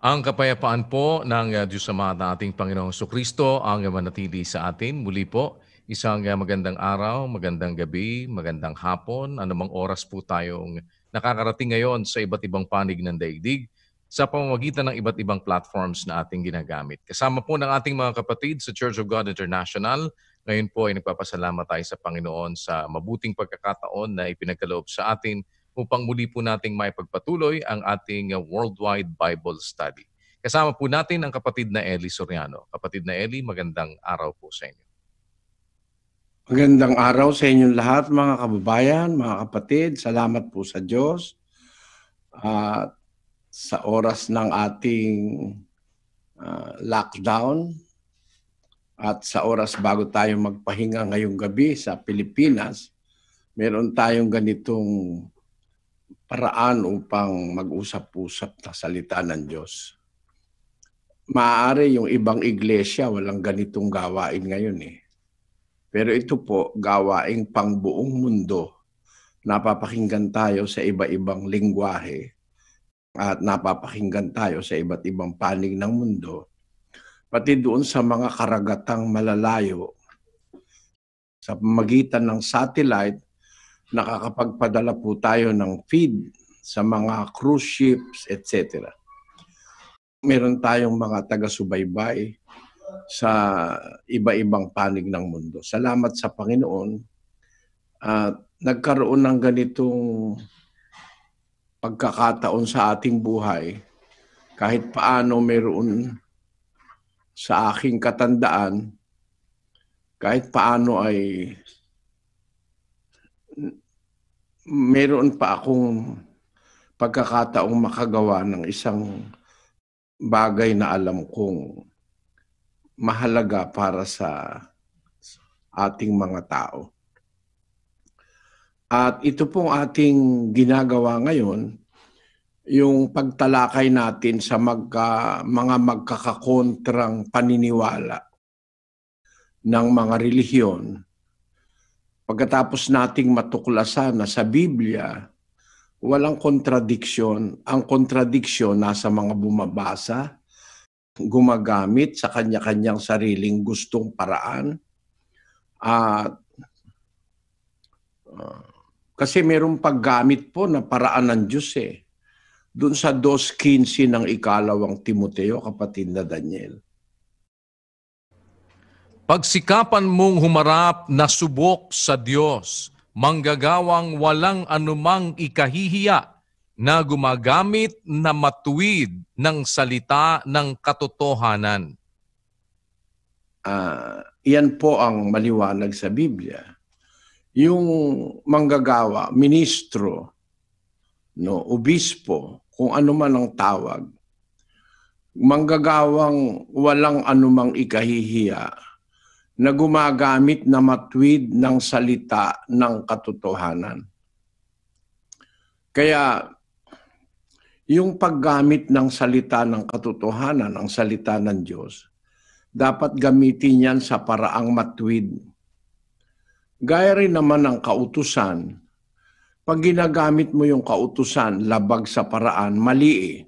Ang kapayapaan po ng Diyos Ama at ating Panginoong Kristo ang manatili sa atin. Muli po, isang magandang araw, magandang gabi, magandang hapon, anumang oras po tayong nakakarating ngayon sa iba't ibang panig ng daigdig sa pamamagitan ng iba't ibang platforms na ating ginagamit. Kasama po ng ating mga kapatid sa Church of God International, ngayon po ay nagpapasalamat tayo sa Panginoon sa mabuting pagkakataon na ipinagkaloob sa atin upang muli po nating maipagpatuloy ang ating worldwide Bible study. Kasama po natin ang kapatid na Eli Soriano. Kapatid na Eli, magandang araw po sa inyo. Magandang araw sa inyong lahat, mga kababayan, mga kapatid. Salamat po sa Diyos at sa oras ng ating lockdown at sa oras bago tayo magpahinga ngayong gabi sa Pilipinas, meron tayong ganitong paraan upang mag-usap-usap na salita ng Diyos. Maaari yung ibang iglesia walang ganitong gawain ngayon Pero ito po, gawaing pangbuong mundo. Napapakinggan tayo sa iba-ibang lingwahe at napapakinggan tayo sa iba't ibang panig ng mundo. Pati doon sa mga karagatang malalayo, sa magitan ng satellite, nakakapagpadala po tayo ng feed sa mga cruise ships, etc. Meron tayong mga taga-subaybay sa iba-ibang panig ng mundo. Salamat sa Panginoon at nagkaroon ng ganitong pagkakataon sa ating buhay. Kahit paano meron sa aking katandaan, kahit paano ay meron pa akong pagkakataong makagawa ng isang bagay na alam kong mahalaga para sa ating mga tao. At ito pong ating ginagawa ngayon, yung pagtalakay natin sa mga magkakakontrang paniniwala ng mga relihiyon. Pagkatapos nating matuklasan na sa Biblia, walang kontradiksyon. Ang kontradiksyon nasa mga bumabasa, gumagamit sa kanya-kanyang sariling gustong paraan. At kasi mayroong paggamit po na paraan ng Diyos Doon sa 2:15 ng ikalawang Timoteo, kapatid na Daniel. Pagsikapan mong humarap na subok sa Diyos, manggagawang walang anumang ikahihiya na gumagamit na matuwid ng salita ng katotohanan. Yan po ang maliwanag sa Biblia. Yung manggagawa, ministro, obispo, kung ano man ang tawag, manggagawang walang anumang ikahihiya na gumagamit na matuwid ng salita ng katotohanan. Kaya yung paggamit ng salita ng katotohanan, ang salita ng Diyos, dapat gamitin yan sa paraang matuwid. Gaya rin naman ng kautusan, pag ginagamit mo yung kautusan, labag sa paraan, mali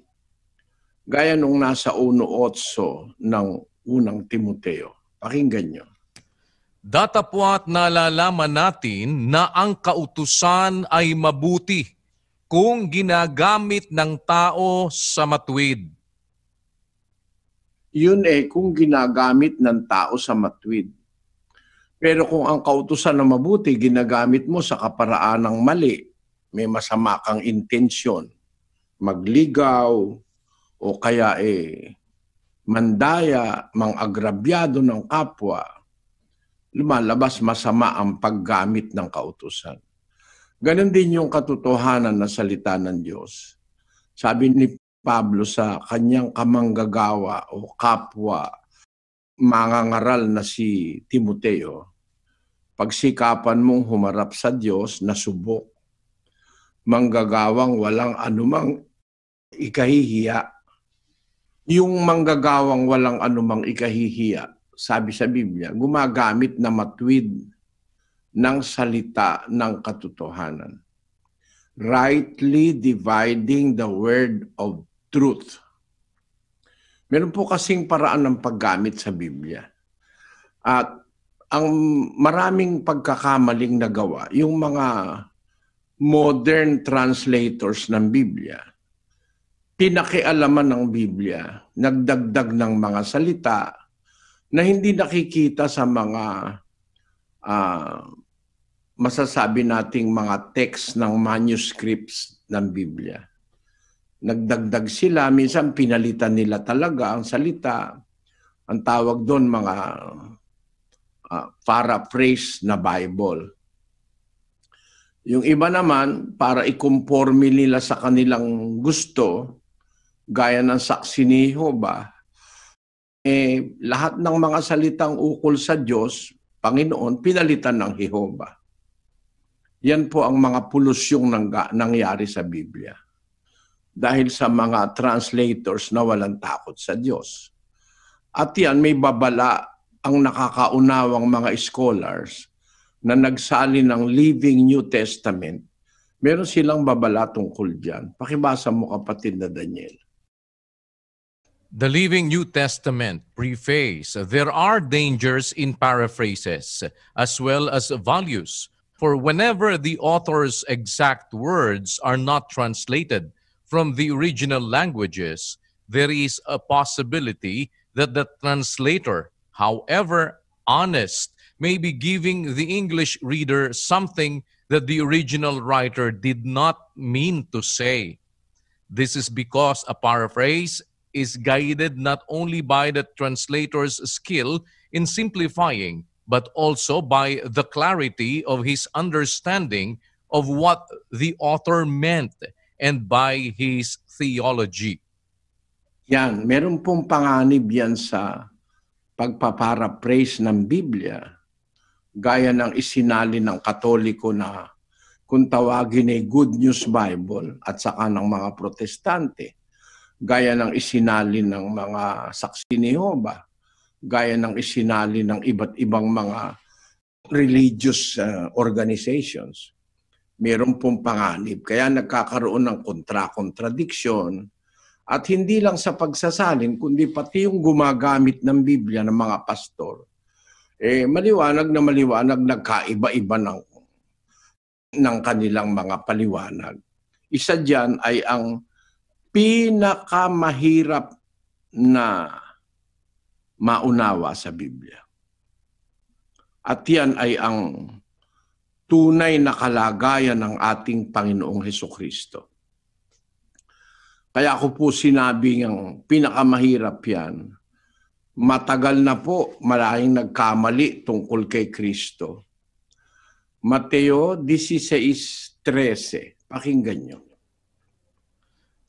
Gaya nung nasa 1:8 ng unang Timoteo. Pakinggan nyo. Datapwat nalalaman natin na ang kautusan ay mabuti kung ginagamit ng tao sa matuwid. Yun kung ginagamit ng tao sa matuwid. Pero kung ang kautusan na mabuti, ginagamit mo sa kaparaanang mali, may masama kang intensyon, magligaw, o kaya mandaya, mang-agrabyado ng kapwa, lumalabas masama ang paggamit ng kautusan. Ganon din yung katotohanan na salita ng Diyos. Sabi ni Pablo sa kanyang kamanggagawa o kapwa mangangaral na si Timoteo, pagsikapan mong humarap sa Diyos na subok, manggagawang walang anumang ikahihiya. Yung manggagawang walang anumang ikahihiya, sabi sa Biblia, gumagamit na matuwid ng salita ng katotohanan. Rightly dividing the word of truth. Meron po kasing paraan ng paggamit sa Biblia. At ang maraming pagkakamaling nagawa, yung mga modern translators ng Biblia, pinakialaman ng Biblia, nagdagdag ng mga salita na hindi nakikita sa mga masasabi nating mga text ng manuscripts ng Biblia. Nagdagdag sila, minsan pinalitan nila talaga ang salita. Ang tawag doon mga paraphrase na Bible. Yung iba naman, para i-conforme nila sa kanilang gusto, gaya ng saksi ni Jehovah, lahat ng mga salitang ukol sa Diyos, Panginoon, pinalitan ng Jehovah. Yan po ang mga polusyong nangyari sa Biblia. Dahil sa mga translators na walang takot sa Diyos. At yan, may babala ang nakakaunawang mga scholars na nagsali ng Living New Testament. Meron silang babala tungkol dyan. Pakibasa mo, kapatid na Daniel. The Living New Testament preface. There are dangers in paraphrases as well as values. For whenever the author's exact words are not translated from the original languages, there is a possibility that the translator, however honest, may be giving the English reader something that the original writer did not mean to say. This is because a paraphrase is guided not only by the translator's skill in simplifying, but also by the clarity of his understanding of what the author meant and by his theology. Yan, meron pong panganib yan sa pagpaparaphrase ng Biblia, gaya ng isinali ng Katoliko na kung tawagin ay Good News Bible at saka ng mga Protestante, gaya ng isinali ng mga saksi ni Jehovah, gaya ng isinali ng iba't ibang mga religious organizations. Meron pong panganib. Kaya nagkakaroon ng kontra-contradiction at hindi lang sa pagsasalin, kundi pati yung gumagamit ng Biblia ng mga pastor. Maliwanag na maliwanag, nagkaiba-iba ng kanilang mga paliwanag. Isa dyan ay ang pinakamahirap na maunawa sa Biblia. At yan ay ang tunay na kalagayan ng ating Panginoong Hesukristo. Kaya ako po sinabi ng pinakamahirap yan. Matagal na po maraming nagkamali tungkol kay Kristo. Mateo 16:13. Pakinggan nyo.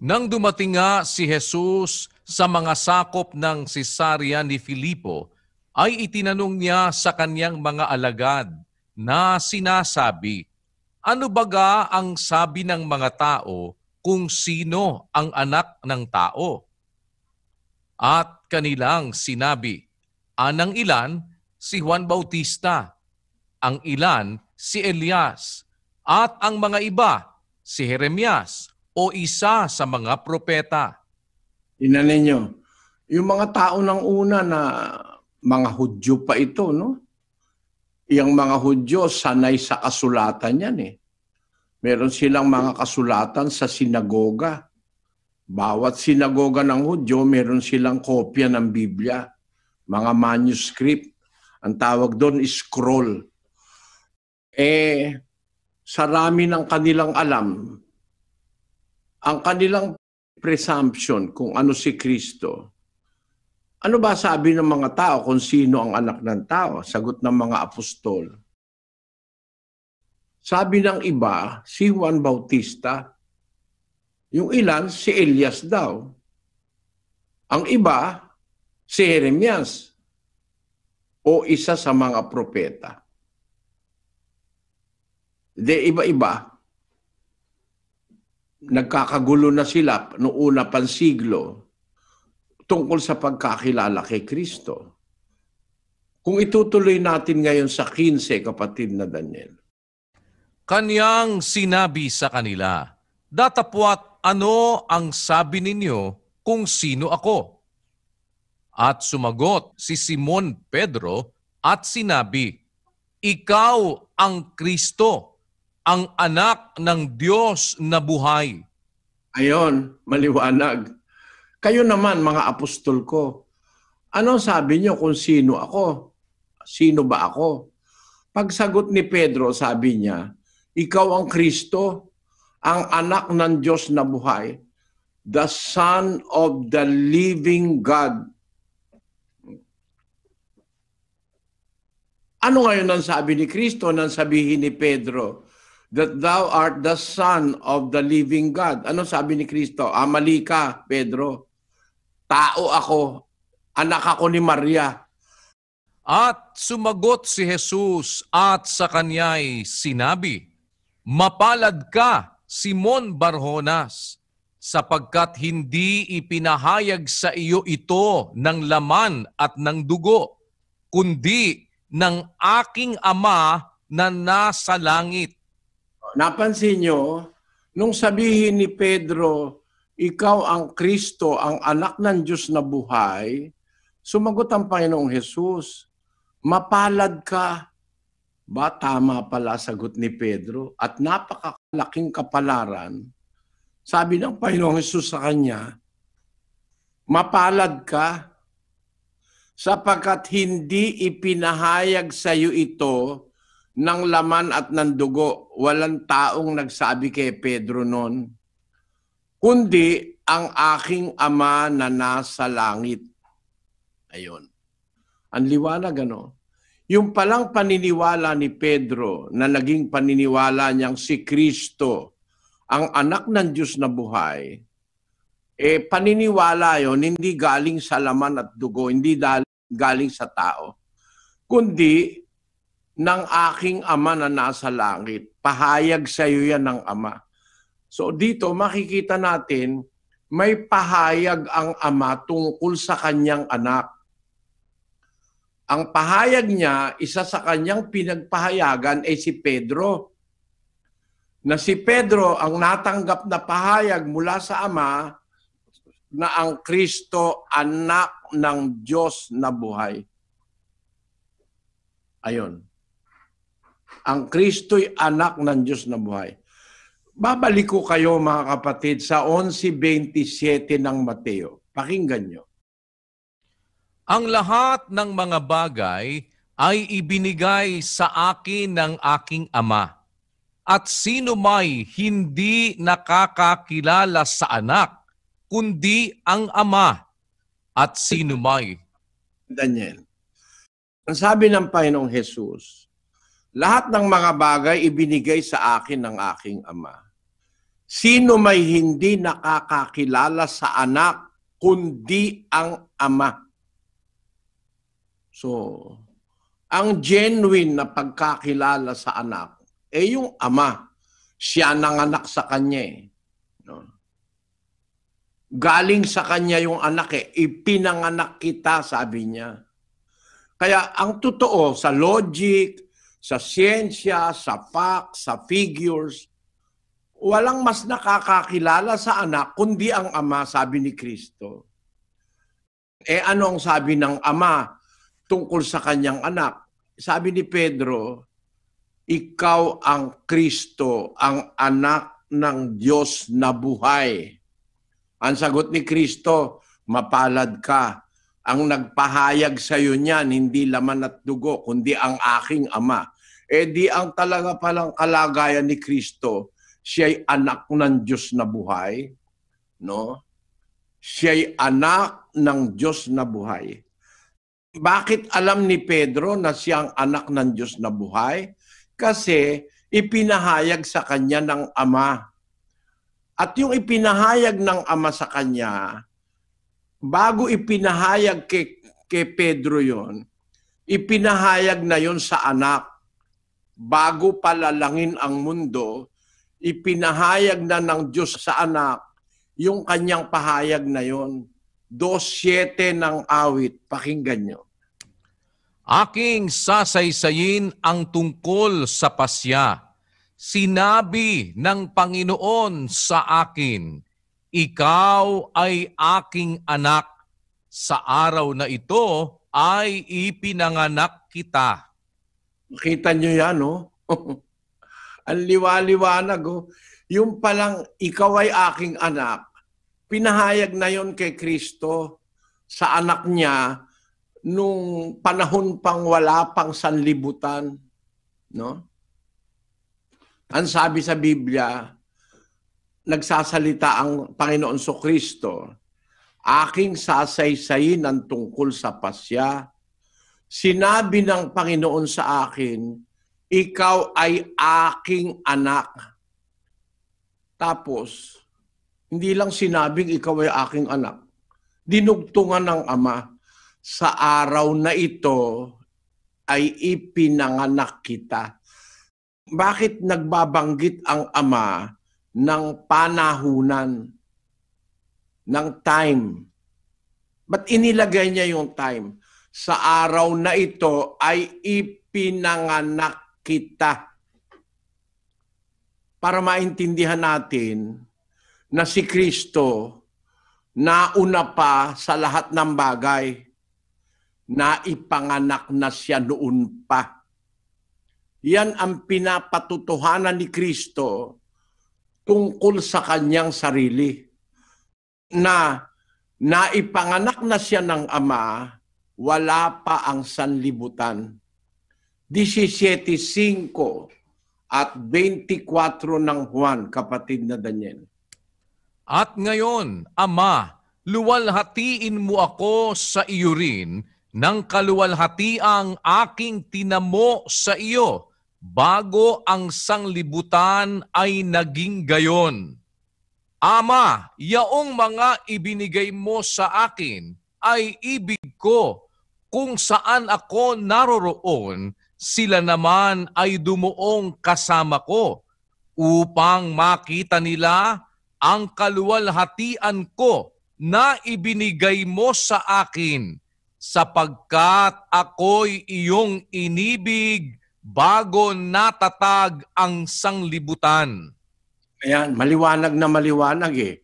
Nang dumating nga si Jesus sa mga sakop ng Cesarea ni Filipo, ay itinanong niya sa kanyang mga alagad na sinasabi, "Ano baga ang sabi ng mga tao kung sino ang anak ng tao?" At kanilang sinabi, "Anang ilan si Juan Bautista, ang ilan si Elias, at ang mga iba si Jeremias o isa sa mga propeta." Tingnan ninyo, yung mga tao ng una na mga Hudyo pa ito, no? Yung mga Hudyo, sanay sa kasulatan yan eh. Meron silang mga kasulatan sa sinagoga. Bawat sinagoga ng Hudyo, meron silang kopya ng Biblia. Mga manuscript. Ang tawag doon is scroll. Sa rami ng kanilang alam, ang kanilang presumption kung ano si Kristo, ano ba sabi ng mga tao kung sino ang anak ng tao? Sagot ng mga apostol. Sabi ng iba, si Juan Bautista. Yung ilan, si Elias daw. Ang iba, si Jeremias. O isa sa mga propeta. Iba-iba. Nagkakagulo na sila noong una pang siglo tungkol sa pagkakilala kay Kristo. Kung itutuloy natin ngayon sa 15, kapatid na Daniel. Kanyang sinabi sa kanila, "Datapwat ano ang sabi ninyo kung sino ako?" At sumagot si Simon Pedro at sinabi, "Ikaw ang Kristo, ang anak ng Diyos na buhay." Ayon, maliwanag. Kayo naman, mga apostol ko, ano sabi niyo kung sino ako? Sino ba ako? Pagsagot ni Pedro, sabi niya, "Ikaw ang Kristo, ang anak ng Diyos na buhay, the Son of the living God." Ano ngayon ang sabi ni Kristo nang sabihin ni Pedro? That thou art the Son of the living God. Ano sabi ni Kristo? Mali ka, Pedro. Tao ako. Anak ako ni Maria. At sumagot si Jesus at sa kanya'y sinabi, "Mapalad ka, Simon Barjonas, sapagkat hindi ipinahayag sa iyo ito ng laman at ng dugo, kundi ng aking Ama na nasa langit." Napansin nyo, nung sabihin ni Pedro, "Ikaw ang Kristo, ang anak ng Diyos na buhay," sumagot ang Panginoong Hesus, "Mapalad ka." Ba, tama pala sagot ni Pedro at napakalaking kapalaran. Sabi ng Panginoong Hesus sa kanya, "Mapalad ka sapagkat hindi ipinahayag sa iyo ito ng laman at ng dugo." Walang taong nagsabi kay Pedro noon, kundi ang aking Ama na nasa langit. Ayun. Ang liwanag, ano? Yung palang paniniwala ni Pedro na naging paniniwala niyang si Kristo, ang anak ng Diyos na buhay, paniniwala yon hindi galing sa laman at dugo, hindi galing sa tao, kundi ng aking Ama na nasa langit. Pahayag sa iyo yan ng Ama. So dito makikita natin, may pahayag ang Ama tungkol sa kanyang anak. Ang pahayag niya, isa sa kanyang pinagpahayagan ay si Pedro. Na si Pedro ang natanggap na pahayag mula sa Ama na ang Kristo, anak ng Diyos na buhay. Ayon. Ang Kristo'y anak ng Diyos na buhay. Babalik ko kayo, mga kapatid, sa 11:27 ng Mateo. Pakinggan nyo. "Ang lahat ng mga bagay ay ibinigay sa akin ng aking Ama. At sino may hindi nakakakilala sa anak, kundi ang Ama. At sino may..." Daniel. Ang sabi ng Panginoong Hesus, lahat ng mga bagay ibinigay sa akin ng aking Ama. Sino may hindi nakakakilala sa anak, kundi ang Ama. So, ang genuine na pagkakilala sa anak ay yung Ama. Siya nanganak sa kanya eh. No? Galing sa kanya yung anak eh. Ipinanganak kita, sabi niya. Kaya ang totoo sa logic, sa siyensya, sa facts, sa figures, walang mas nakakakilala sa anak kundi ang Ama, sabi ni Kristo. Ano ang sabi ng Ama tungkol sa kanyang anak? Sabi ni Pedro, "Ikaw ang Kristo, ang anak ng Diyos na buhay." Ang sagot ni Kristo, "Mapalad ka. Ang nagpahayag sa iyo niyan, hindi laman at dugo, kundi ang aking Ama." Di ang talaga palang kalagayan ni Kristo, siya'y anak ng Diyos na buhay. No? Siya'y anak ng Diyos na buhay. Bakit alam ni Pedro na siyang anak ng Diyos na buhay? Kasi ipinahayag sa kanya ng Ama. At yung ipinahayag ng Ama sa kanya, bago ipinahayag kay Pedro yon, ipinahayag na yon sa anak. Bago palalangin ang mundo, ipinahayag na ng Diyos sa anak yung kanyang pahayag na yon. 2:7 ng awit. Pakinggan nyo. "Aking sasaysayin ang tungkol sa pasya. Sinabi ng Panginoon sa akin, ikaw ay aking anak. sa araw na ito ay ipinanganak kita. Makita nyo yan, no? Ang liwa-liwanag, oh. Yung palang ikaw ay aking anak, pinahayag na yon kay Kristo sa anak niya nung panahon pang wala pang sanlibutan, no? Ang sabi sa Biblia, nagsasalita ang Panginoon Kristo, aking sasaysayin ang tungkol sa pasya. Sinabi ng Panginoon sa akin, ikaw ay aking anak. Tapos, hindi lang sinabing ikaw ay aking anak. Dinugtungan ng Ama, sa araw na ito ay ipinanganak kita. Bakit nagbabanggit ang Ama ng panahunan, ng time? Ba't inilagay niya yung time? Sa araw na ito ay ipinanganak kita. Para maintindihan natin na si Kristo nauna pa sa lahat ng bagay, na ipanganak na siya noon pa. Yan ang pinapatutuhanan ni Kristo tungkol sa kanyang sarili. Na naipanganak na siya ng Ama, wala pa ang sanlibutan. 17:5 at 24 ng Juan, kapatid na Daniel. At ngayon, Ama, luwalhatiin mo ako sa iyo rin ng kaluwalhatiang aking tinamo sa iyo bago ang sanglibutan ay naging gayon. Ama, yaong mga ibinigay mo sa akin ay ibig ko. Kung saan ako naroroon, sila naman ay dumuong kasama ko upang makita nila ang kaluwalhatian ko na ibinigay mo sa akin, sapagkat ako'y iyong inibig bago natatag ang sanglibutan. Ayan, maliwanag na maliwanag eh.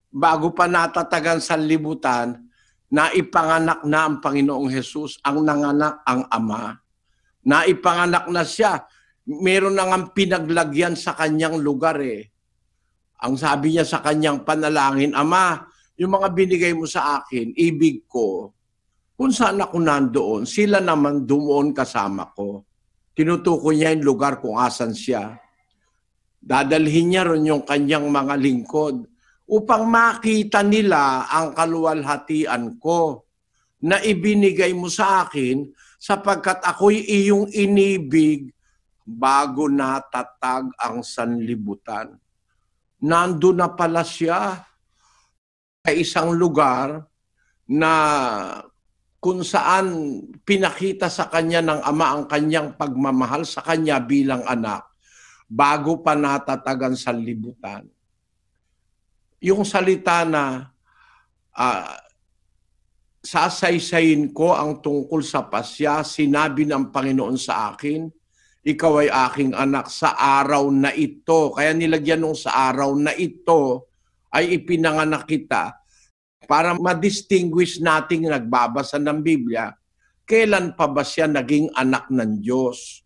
Bago pa natatag ang sanlibutan, naipanganak na ang Panginoong Hesus, ang nanganak ang Ama. Naipanganak na siya. Meron na nga pinaglagyan sa kanyang lugar eh. Ang sabi niya sa kanyang panalangin, Ama, yung mga binigay mo sa akin, ibig ko, kung saan ako nandoon, sila naman dumoon kasama ko. Tinutukoy niya yung lugar kung asan siya. Dadalhin niya ron yung kanyang mga lingkod upang makita nila ang kaluwalhatian ko na ibinigay mo sa akin sapagkat ako'y iyong inibig bago natatag ang sanlibutan. Nandun na pala siya sa isang lugar na kung saan pinakita sa kanya ng Ama ang kanyang pagmamahal sa kanya bilang anak bago pa natatag ang sanlibutan. Yung salita na sasaysayin ko ang tungkol sa pasya, sinabi ng Panginoon sa akin, ikaw ay aking anak sa araw na ito. Kaya nilagyan nung sa araw na ito ay ipinanganak kita para ma-distinguish nating nagbabasa ng Biblia, kailan pa ba siya naging anak ng Diyos?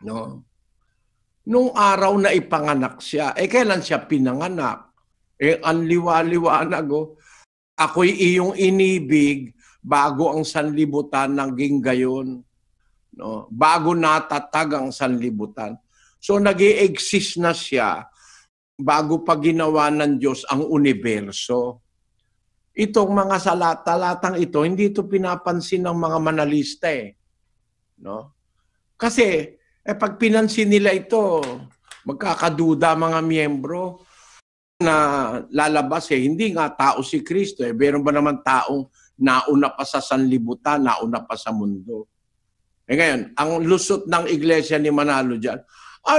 No? Nung araw na ipanganak siya, kailan siya pinanganak? Ang liwa-liwanag, oh. Ako'y iyong inibig bago ang sanlibutan naging gayon. No? Bago natatag ang sanlibutan. So nag-i-exist na siya bago pa ginawa ng Diyos ang universo. Itong mga talatang ito, hindi ito pinapansin ng mga manalista eh. No? Kasi pag pinansin nila ito, magkakaduda mga miyembro na lalabas hindi nga tao si Kristo meron ba naman taong nauna pa sa sanlibutan, nauna pa sa mundo? Ngayon, ang lusot ng iglesia ni Manalo dyan,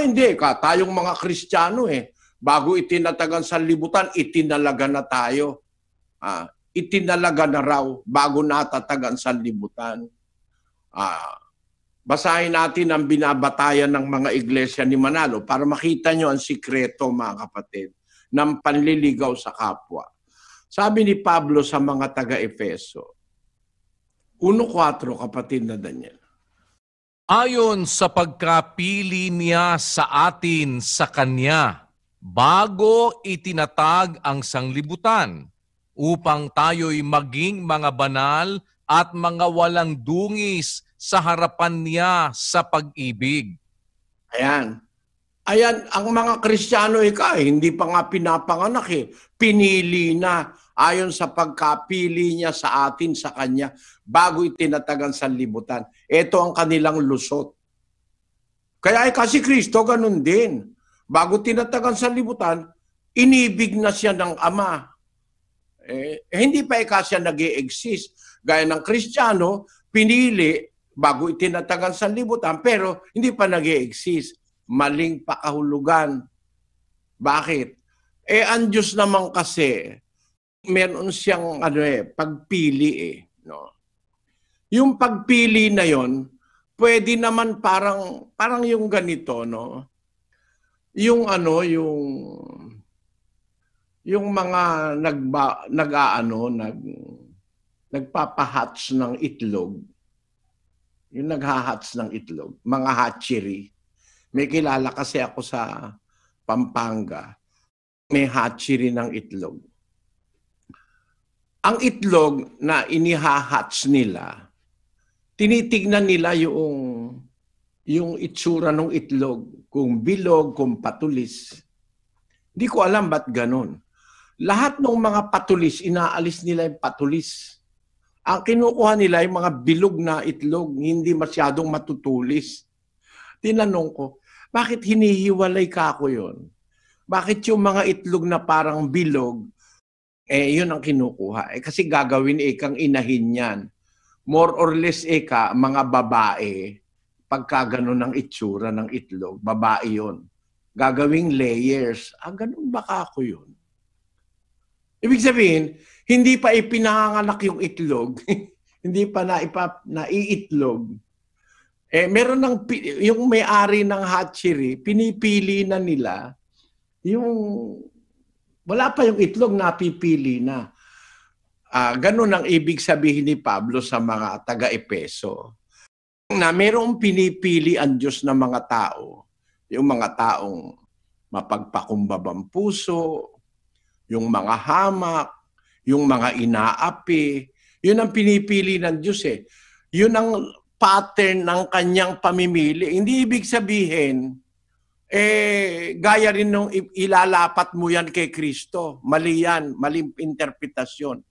hindi tayong mga Kristiyano bago itinatag ang sanlibutan, itinalaga na tayo. Itinalaga na raw bago natatag ang sanlibutan. Basahin natin ang binabatayan ng mga iglesia ni Manalo para makita nyo ang sikreto, mga kapatid, ng panliligaw sa kapwa. Sabi ni Pablo sa mga taga-Efeso, 1:4, kapatid na Daniel. Ayon sa pagkapili niya sa atin sa Kanya, bago itinatag ang sanglibutan, upang tayo'y maging mga banal at mga walang dungis sa harapan niya sa pag-ibig. Ayan. Ayan, ang mga Kristiyano hindi pa nga pinapanganak Pinili na ayon sa pagkapili niya sa atin sa Kanya bago itinatag ang sanlibutan. Ito ang kanilang lusot. Kaya kasi Kristo ganun din. Bago tinatag ang sanlibutan, inibig na siya ng Ama. Hindi pa siya nag-i-exist. Gaya ng Kristiyano, pinili bago itinatag ang sanlibutan, pero hindi pa nag-i-exist. Maling pakahulugan. Bakit? Ang Diyos naman kasi, meron siyang pagpili no? Yung pagpili na yon, pwede naman parang yung ganito, no? Yung yung mga nagpapahatch ng itlog. Yung naghahatch ng itlog, mga hatchery. May kilala kasi ako sa Pampanga. May hatchery ng itlog. Ang itlog na inihahatch nila, tinitignan nila yung itsura ng itlog. Kung bilog, kung patulis. Hindi ko alam ba't ganun. Lahat ng mga patulis, inaalis nila yung patulis. Ang kinukuha nila yung mga bilog na itlog, hindi masyadong matutulis. Tinanong ko, bakit hinihiwalay ka ako yun? Bakit yung mga itlog na parang bilog, yun ang kinukuha? Kasi gagawin kang inahin yan. More or less mga babae, pagka ganun ang itsura ng itlog, babae yun. Gagawing layers. Ganun baka ako yun? Ibig sabihin, hindi pa ipinanganak yung itlog, hindi pa naiitlog. Meron yung may-ari ng hatchery, pinipili na nila, wala pa yung itlog, napipili na. Ganun ang ibig sabihin ni Pablo sa mga taga-Efeso. Na merong pinipili ang Diyos ng mga tao, yung mga taong mapagpakumbabang puso, yung mga hamak, yung mga inaapi, yun ang pinipili ng Diyos Yun ang pattern ng kanyang pamimili. Hindi ibig sabihin, gaya rin nung ilalapat mo yan kay Kristo. Mali yan, maling interpretasyon.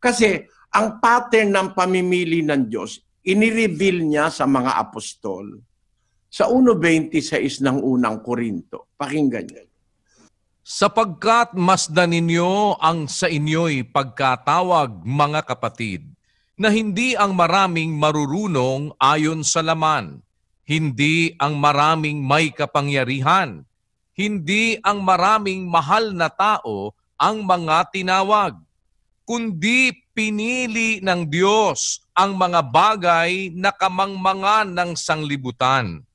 Kasi ang pattern ng pamimili ng Diyos, inireveal niya sa mga apostol. Sa 1:26 ng unang Korinto. Pakinggan niyo. Sapagkat masdan ninyo ang sa inyo'y pagkatawag, mga kapatid, na hindi ang maraming marurunong ayon sa laman, hindi ang maraming may kapangyarihan, hindi ang maraming mahal na tao ang mga tinawag, kundi pinili ng Diyos ang mga bagay na kamangmangan ng sanglibutan,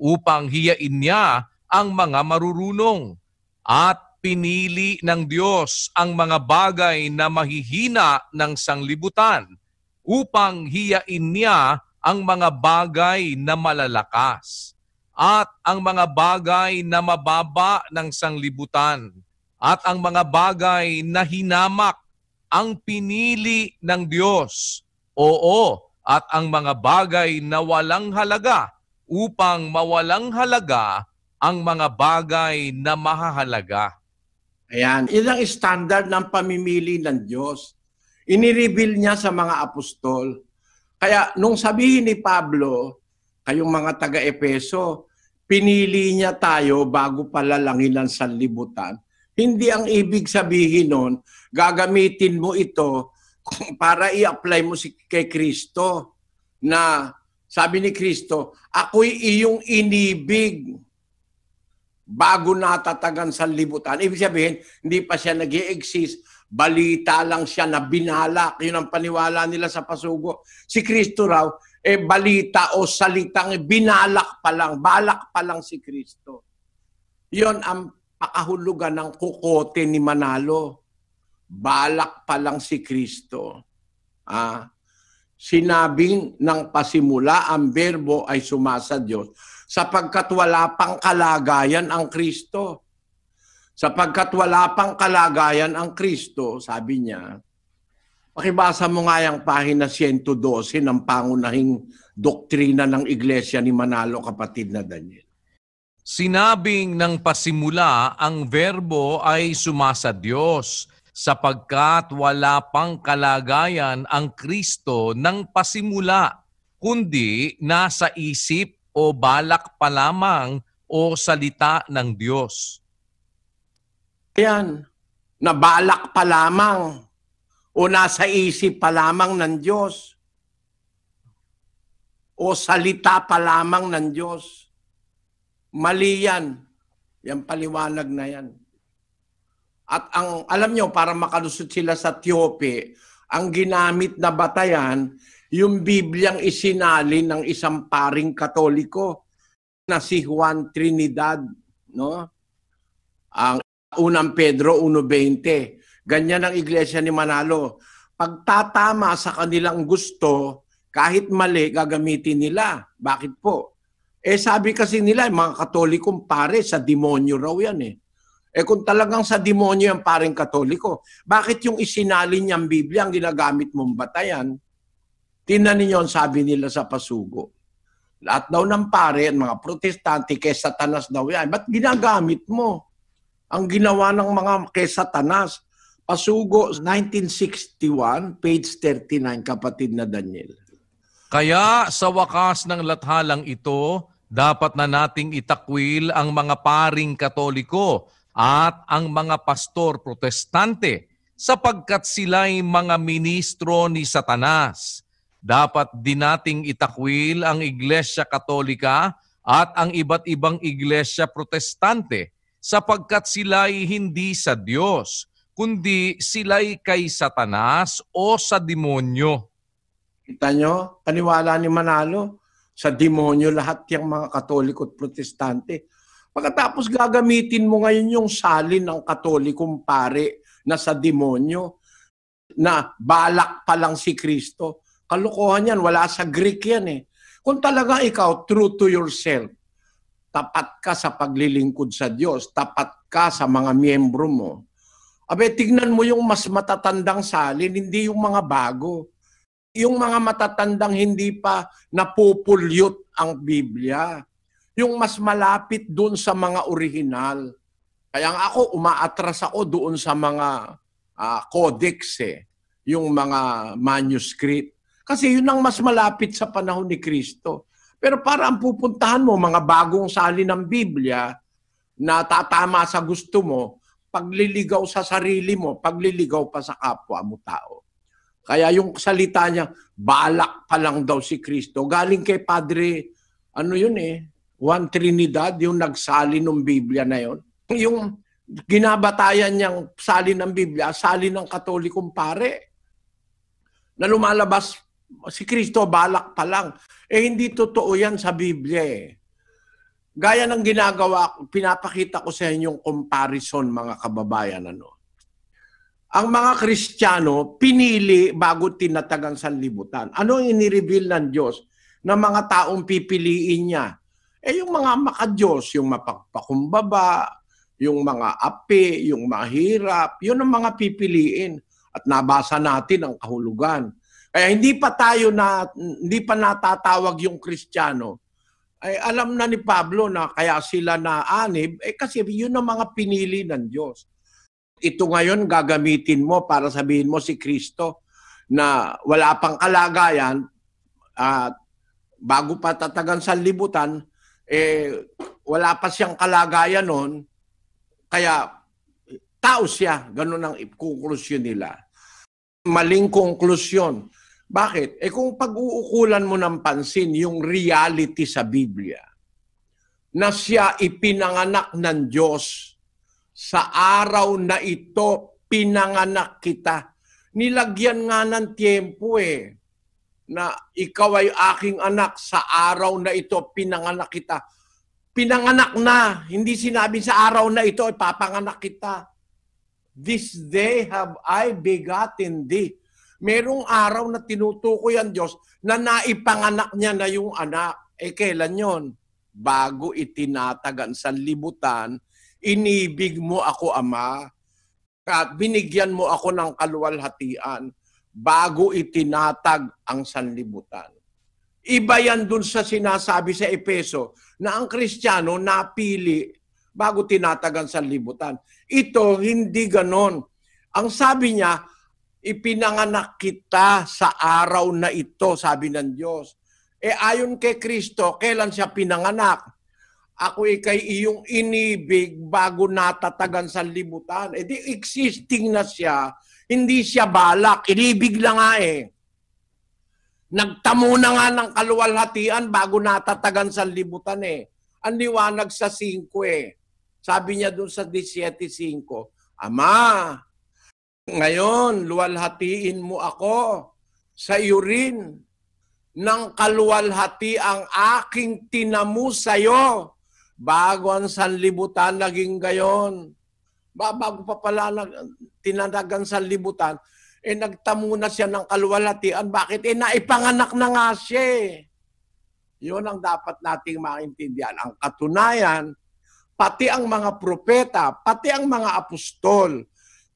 upang hiyain niya ang mga marurunong. At pinili ng Diyos ang mga bagay na mahihina ng sanglibutan upang hiyain niya ang mga bagay na malalakas at ang mga bagay na mababa ng sanglibutan at ang mga bagay na hinamak ang pinili ng Diyos. Oo, at ang mga bagay na walang halaga upang mawalang halaga ang mga bagay na mahahalaga. Ayan, yun ang standard ng pamimili ng Diyos. Inireveal niya sa mga apostol. Kaya nung sabihin ni Pablo, kayong mga taga-Efeso, pinili niya tayo bago palalangin ang sanlibutan. Hindi ang ibig sabihin nun, gagamitin mo ito para i-apply mo kay Kristo. Na sabi ni Kristo, ako'y iyong inibig bago natatagan sa libutan. Ibig sabihin, hindi pa siya nag-i-exist. Balita lang siya na binalak. Yun ang paniwala nila sa pasugo. Si Kristo raw, balita o salitang binalak pa lang. Balak pa lang si Kristo. Yun ang pakahulugan ng kukote ni Manalo. balak pa lang si Kristo. Sinabing ng pasimula ang berbo ay sumasa Diyos sapagkat wala pang kalagayan ang Kristo. Sapagkat wala pang kalagayan ang Kristo, sabi niya, pakibasa mo nga yung pahina 112 ng pangunahing doktrina ng Iglesia ni Manalo, kapatid na Daniel. Sinabing ng pasimula ang verbo ay sumasa Diyos sapagkat wala pang kalagayan ang Kristo ng pasimula, kundi nasa isip o balak pa lamang o salita ng Diyos. Ayan, na balak pa lamang o nasa isip pa lamang ng Diyos o salita pa lamang ng Diyos. Mali yan. Yan paliwanag na yan. At alam nyo, para makalusot sila sa Tiope, ang ginamit na batayan, yung Bibliang isinali ng isang paring Katoliko na si Juan Trinidad, no? Ang unang Pedro 1:20. Ganyan ang Iglesia ni Manalo. Pagtatama sa kanilang gusto, kahit mali, gagamitin nila. Bakit po? Sabi kasi nila, mga Katolikong pare, sa demonyo raw yan . Kung talagang sa demonyo yung paring Katoliko, bakit yung isinali niyang Biblia ang ginagamit mong batayan? Tingnan ninyo ang sabi nila sa pasugo. Lahat daw ng pare at mga protestante kay Satanas daw yan. Ba't ginagamit mo ang ginawa ng mga kay Satanas? Pasugo 1961, page 39, kapatid na Daniel. Kaya sa wakas ng lathalang ito, dapat na nating itakwil ang mga paring Katoliko at ang mga pastor protestante sapagkat sila'y mga ministro ni Satanas. Dapat din nating itakwil ang Iglesia Katolika at ang iba't ibang Iglesia Protestante sapagkat sila'y hindi sa Diyos, kundi sila'y kay Satanas o sa demonyo. Kita nyo, paniwala ni Manalo, sa demonyo lahat yung mga Katoliko at Protestante. Pagkatapos gagamitin mo ngayon yung salin ng Katolikong pare na sa demonyo, na balak pa lang si Kristo. Kalokohan yan, wala sa Greek yan . Kung talaga ikaw, true to yourself, tapat ka sa paglilingkod sa Diyos, tapat ka sa mga miyembro mo, tignan mo yung mas matatandang salin, hindi yung mga bago. Yung mga matatandang hindi pa napupulyot ang Biblia. Yung mas malapit doon sa mga orihinal. Kaya nga ako, umaatras ako doon sa mga codex, yung mga manuscript. Kasi yun ang mas malapit sa panahon ni Kristo. Pero para ang pupuntahan mo, mga bagong salin ng Biblia na tatama sa gusto mo, pagliligaw sa sarili mo, pagliligaw pa sa kapwa mo tao. Kaya yung salita niya, balak pa lang daw si Kristo. Galing kay Padre, Juan Trinidad, yung nagsali ng Biblia na yon. Yung ginabatayan niyang sali ng Biblia, sali ng Katolikong pare. Na lumalabas, si Kristo balak pa lang. Hindi totoo yan sa Biblia . Gaya ng ginagawa, pinapakita ko sa inyong comparison, mga kababayan. Ang mga Kristiyano, pinili bago tinatagang sanlibutan. Ano ang inireveal ng Diyos na mga taong pipiliin niya? Yung mga makadiyos, yung mapagpakumbaba, yung mga api, yung mahirap, yun ang mga pipiliin. At nabasa natin ang kahulugan. Kaya hindi pa natatawag yung Kristiyano. Alam na ni Pablo na kaya sila naanib, kasi yun ang mga pinili ng Diyos. Ito ngayon gagamitin mo para sabihin mo si Kristo na wala pang kalagayan at bago pa tatagan sanlibutan, wala pa siyang kalagayan noon, kaya tao siya. Ganun ang konklusyon nila. Maling konklusyon. Bakit? Kung pag-uukulan mo ng pansin yung reality sa Biblia, na siya ipinanganak ng Diyos, sa araw na ito, pinanganak kita. Nilagyan nga ng tiempo na ikaw ay aking anak, sa araw na ito, pinanganak kita. Pinanganak na, hindi sinabi sa araw na ito, papanganak kita. this day have I begotten thee. Merong araw na tinutukoy ang Diyos na naipanganak niya na yung anak. Kailan yon? Bago itinatag ang sanlibutan, inibig mo ako, Ama, at binigyan mo ako ng kaluwalhatian bago itinatag ang sanlibutan. Iba yan dun sa sinasabi sa Efeso na ang Kristiyano napili bago tinatag ang sanlibutan. Ito, hindi ganon. Ang sabi niya, ipinanganak kita sa araw na ito, sabi ng Diyos. Ayon kay Kristo, kailan siya pinanganak? Ako kay iyong inibig bago natatagan sa libutan. Di existing na siya, hindi siya balak, inibig lang nga Nagtamo na nga ng kaluwalhatian bago natatagan sa libutan Ang liwanag sa 5 Sabi niya doon sa 17:5, Ama, ngayon, luwalhatiin mo ako sa iyo rin ng kaluwalhati ang aking tinamu sa iyo bago ang sanlibutan naging gayon. Bago pa pala tinanagan sanlibutan, nagtamo na siya ng kaluwalhatian. Bakit? Naipanganak na nga siya. Yun ang dapat nating maintindihan. Ang katunayan, pati ang mga propeta, pati ang mga apostol,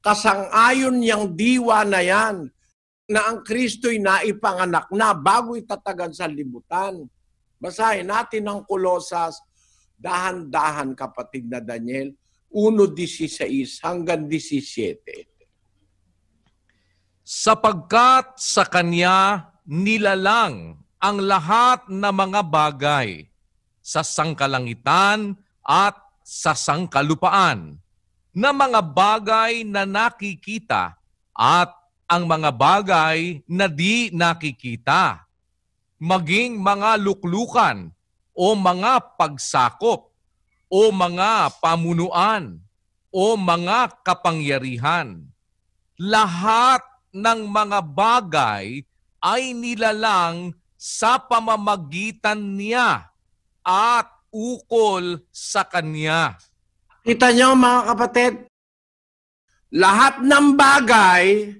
kasang-ayon niyang diwa na yan, na ang Kristo'y naipanganak na bago itatagan sa libutan. Basahin natin ang Kolosas, dahan-dahan kapatid na Daniel, 1:16 hanggang 17. Sapagkat sa Kanya nilalang ang lahat na mga bagay sa sangkalangitan at sa sangkalupaan, na mga bagay na nakikita at ang mga bagay na di nakikita, maging mga luklukan o mga pagsakop o mga pamunuan o mga kapangyarihan. Lahat ng mga bagay ay nilalang sa pamamagitan niya at ukol sa Kanya. Kita niyo mga kapatid, lahat ng bagay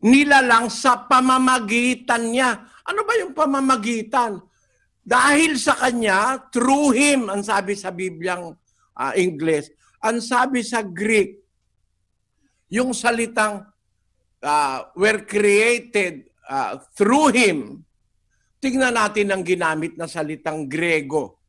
nilalang sa pamamagitan niya. Ano ba yung pamamagitan? Dahil sa Kanya, through Him, ang sabi sa Bibliang English, ang sabi sa Greek, yung salitang were created through Him. Tingnan natin ang ginamit na salitang Grego.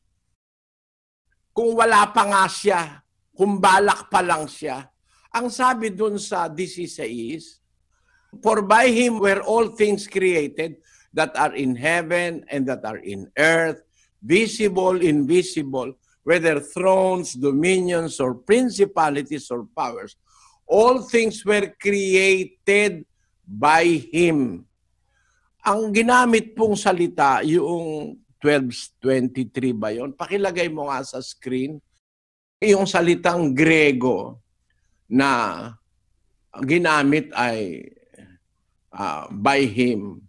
Kung wala pa nga siya, kung balak pa lang siya, ang sabi dun sa 16, for by Him were all things created that are in heaven and that are in earth, visible, invisible, whether thrones, dominions, or principalities or powers. All things were created by Him. Ang ginamit pong salita, yung 12:23 ba yun? Pakilagay mo nga sa screen. Yung salitang Grego na ginamit ay by Him.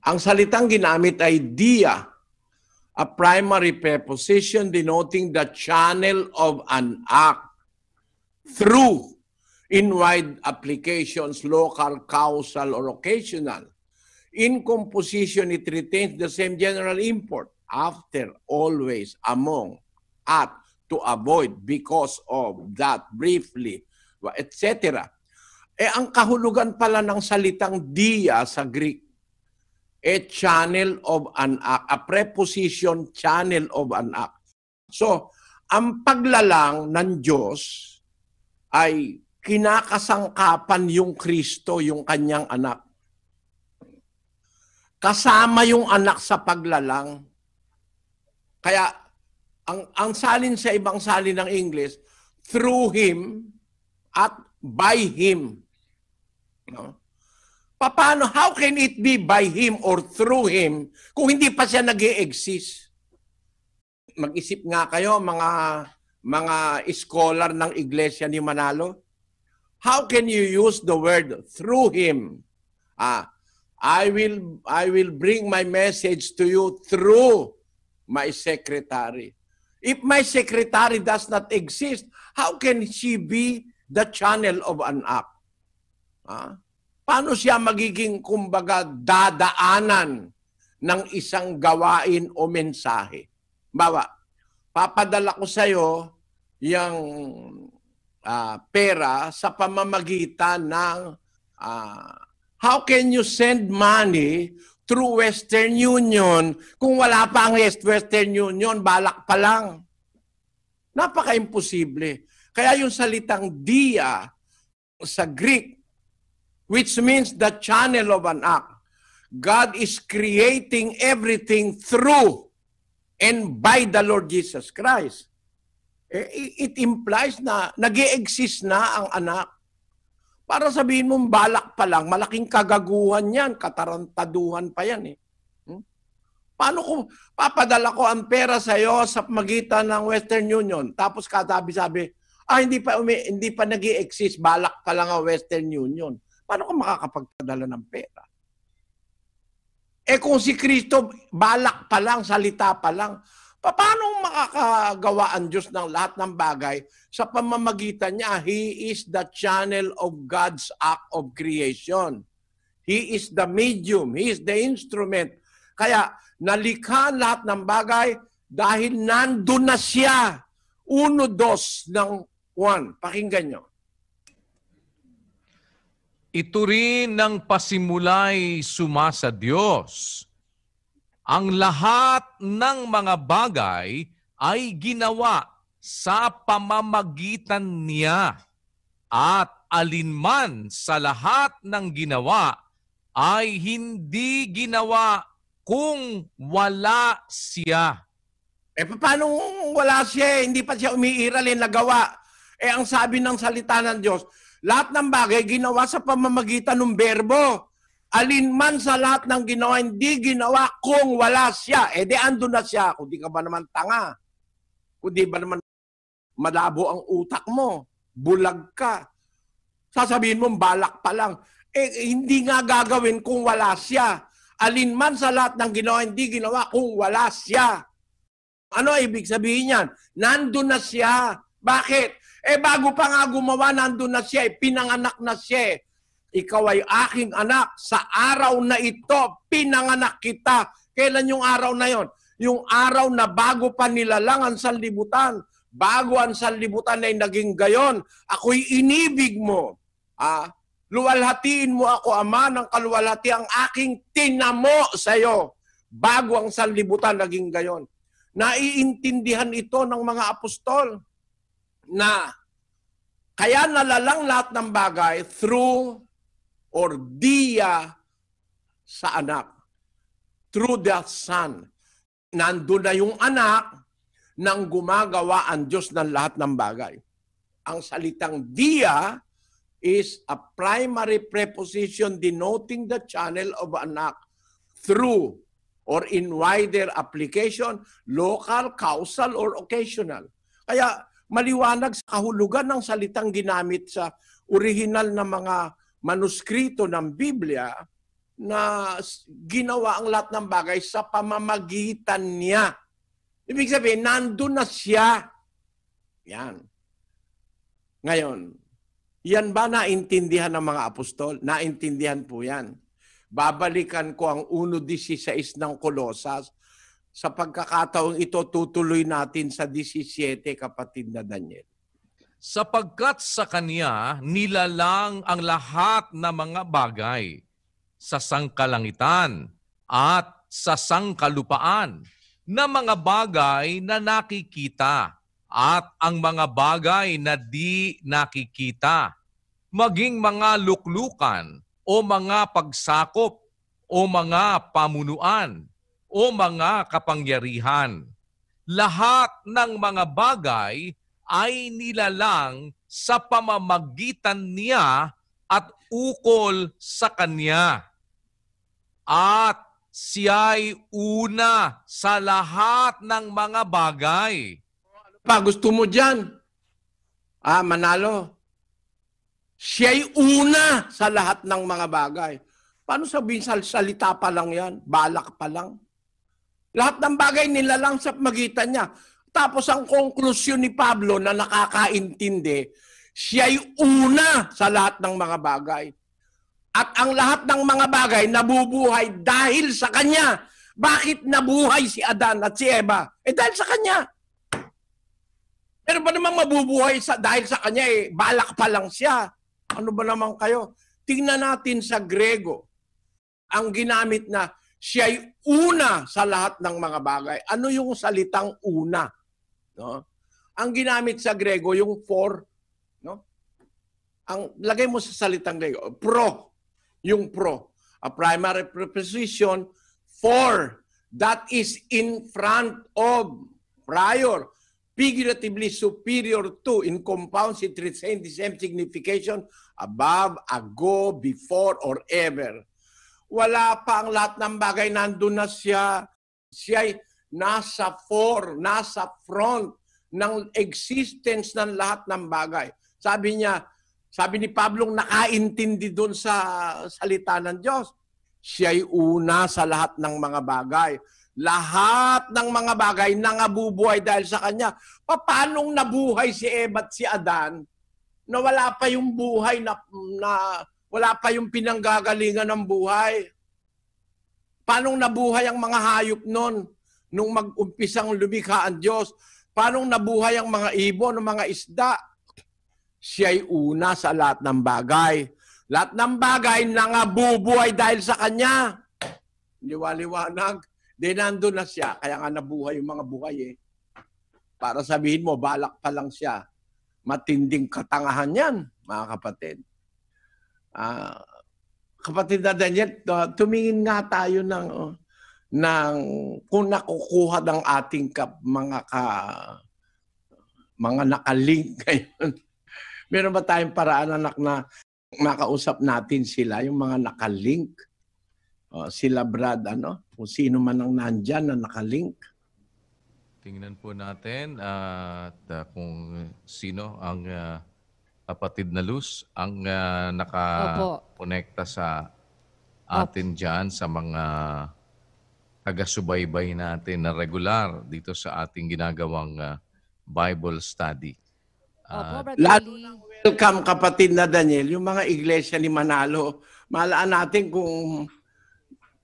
Ang salitang ginamit ay dia, a primary preposition denoting the channel of an act. Through, in wide applications, local, causal, or occasional. In composition, it retains the same general import. After, always, among, at, to avoid, because of, that, briefly, etc. Ang kahulugan pala ng salitang dia sa Greek, channel of an act, a preposition channel of an act. So, ang paglalang ng Diyos ay kinakasangkapan yung Kristo, yung kanyang anak. Kasama yung anak sa paglalang. Kaya, ang salin sa ibang salin ng English, through Him at by Him. No? Paano? How can it be by Him or through Him kung hindi pa siya nag-i-exist? Mag-isip nga kayo, mga scholar ng Iglesia ni Manalo. How can you use the word through Him? I will bring my message to you through my secretary. If my secretary does not exist, how can she be the channel of an act? Paano siya magiging, kumbaga, dadaanan ng isang gawain o mensahe? Bawa, papadala ko sa iyo yung pera sa pamamagitan ng how can you send money through Western Union kung wala pa ang Western Union, balak pa lang. Napaka-imposible. Kaya yung salitang dia sa Greek, which means the channel of an act, God is creating everything through and by the Lord Jesus Christ. It implies na nag-e-exist na ang anak. Para sabihin mong balak pa lang, malaking kagaguhan yan, katarantaduhan pa yan. Paano kung papadala ko ang pera sa iyo sa magitan ng Western Union, tapos katabi-sabi, hindi pa nag-e-exist, balak pa lang ang Western Union. Paano ko makakapagpadala ng pera? Kung si Kristo, balak pa lang, salita pa lang, paano makakagawa ang Diyos ng lahat ng bagay sa pamamagitan niya? He is the channel of God's act of creation. He is the medium. He is the instrument. Kaya nalikha lahat ng bagay dahil nandun na siya. 1-2 ng 1. Pakinggan nyo. Ito rin ng pasimulay sumasa Diyos. Ang lahat ng mga bagay ay ginawa sa pamamagitan niya, at alinman sa lahat ng ginawa ay hindi ginawa kung wala siya. Paano wala siya? Hindi pa siya umiiral, nagawa. Ang sabi ng salita ng Diyos, lahat ng bagay ginawa sa pamamagitan ng berbo. Alinman sa lahat ng ginawa, hindi ginawa kung wala siya. Di andun na siya. Kung di ka ba naman tanga? Kung di ba naman malabo ang utak mo? Bulag ka. Sasabihin mo, balak pa lang. Hindi nga gagawin kung wala siya. Alinman sa lahat ng ginawa, hindi ginawa kung wala siya. Ano ibig sabihin yan? Nandun na siya. Bakit? Bago pa nga gumawa, nandun na siya. Pinanganak na siya. Ikaw ay aking anak. Sa araw na ito, pinanganak kita. Kailan yung araw na yon? Yung araw na bago pa nilalang ang sanlibutan. Bago ang sanlibutan ay naging gayon. Ako'y inibig mo. Luwalhatiin mo ako, Ama, ng kaluwalhati ang aking tinamo sa iyo. Bago ang sanlibutan naging gayon. Naiintindihan ito ng mga apostol na kaya nalalang lahat ng bagay through or dia sa anak. Through the Son. Nandun na yung anak nang gumagawa ang Diyos ng lahat ng bagay. Ang salitang dia is a primary preposition denoting the channel of an act through or in wider application, local, causal, or occasional. Kaya maliwanag sa kahulugan ng salitang ginamit sa orihinal na mga manuskrito ng Biblia na ginawa ang lahat ng bagay sa pamamagitan niya. Ibig sabihin, nandun na siya. Yan. Ngayon, yan ba naintindihan ng mga apostol? Naintindihan po yan. Babalikan ko ang 1:16 ng Kolosas. Sa pagkakataong ito, tutuloy natin sa 17, kapatid na Daniel. Sapagkat sa Kanya nilalang ang lahat ng mga bagay sa sangkalangitan at sa sangkalupaan, na mga bagay na nakikita at ang mga bagay na di nakikita, maging mga luklukan o mga pagsakop o mga pamunuan o mga kapangyarihan. Lahat ng mga bagay ay nilalang sa pamamagitan niya at ukol sa Kanya. At siya'y una sa lahat ng mga bagay. Gusto mo dyan? Manalo. Siya'y una sa lahat ng mga bagay. Paano sabihin salita pa lang yan? Balak pa lang. Lahat ng bagay nilalang sa magitan niya. Tapos ang konklusyon ni Pablo na nakakaintindi, Siya'y una sa lahat ng mga bagay. At ang lahat ng mga bagay nabubuhay dahil sa Kanya. Bakit nabuhay si Adan at si Eva? Dahil sa Kanya. Pero ba naman mabubuhay dahil sa Kanya balak pa lang siya? Ano ba naman kayo? Tingnan natin sa Grego. Ang ginamit na siya'y una sa lahat ng mga bagay. Ano yung salitang una? No? Ang ginamit sa Grego, yung for, no? Ang lagay mo sa salitang Grego, pro, yung pro. A primary preposition for, that is in front of, prior, figuratively superior to, in compounds it retains the same signification, above, ago, before, or ever. Wala pa ang lahat ng bagay, nandun na siya. Siya'y nasa for, nasa front ng existence ng lahat ng bagay. Sabi ni Pablo, nakaintindi doon sa salita ng Diyos. Siya'y una sa lahat ng mga bagay. Lahat ng mga bagay nangabubuhay dahil sa Kanya. Paanong nabuhay si Eva at si Adan na wala pa yung buhay na wala pa yung pinanggagalingan ng buhay? Paanong nabuhay ang mga hayop nun nung mag-umpisang lumikha ang Diyos? Paanong nabuhay ang mga ibon, ang mga isda? Siya'y una sa lahat ng bagay. Lahat ng bagay nangabubuhay dahil sa Kanya. Liwaliwanag. Di nandun na siya. Kaya nga nabuhay yung mga buhay Para sabihin mo, balak pa lang siya. Matinding katangahan yan, mga kapatid. Kapatid na Daniel, tumingin nga tayo ng kung nakukuha ng ating mga nakalink ngayon. Meron ba tayong paraan, anak, na makausap natin sila, yung mga nakalink? Sila Brad, kung sino man ang nandyan na nakalink. Tingnan po natin at kung sino ang kapatid na Luz ang nakakonekta sa atin dyan sa mga taga-subaybay natin na regular dito sa ating ginagawang Bible study. Welcome, kapatid na Daniel. Yung mga iglesia ni Manalo, malaan natin kung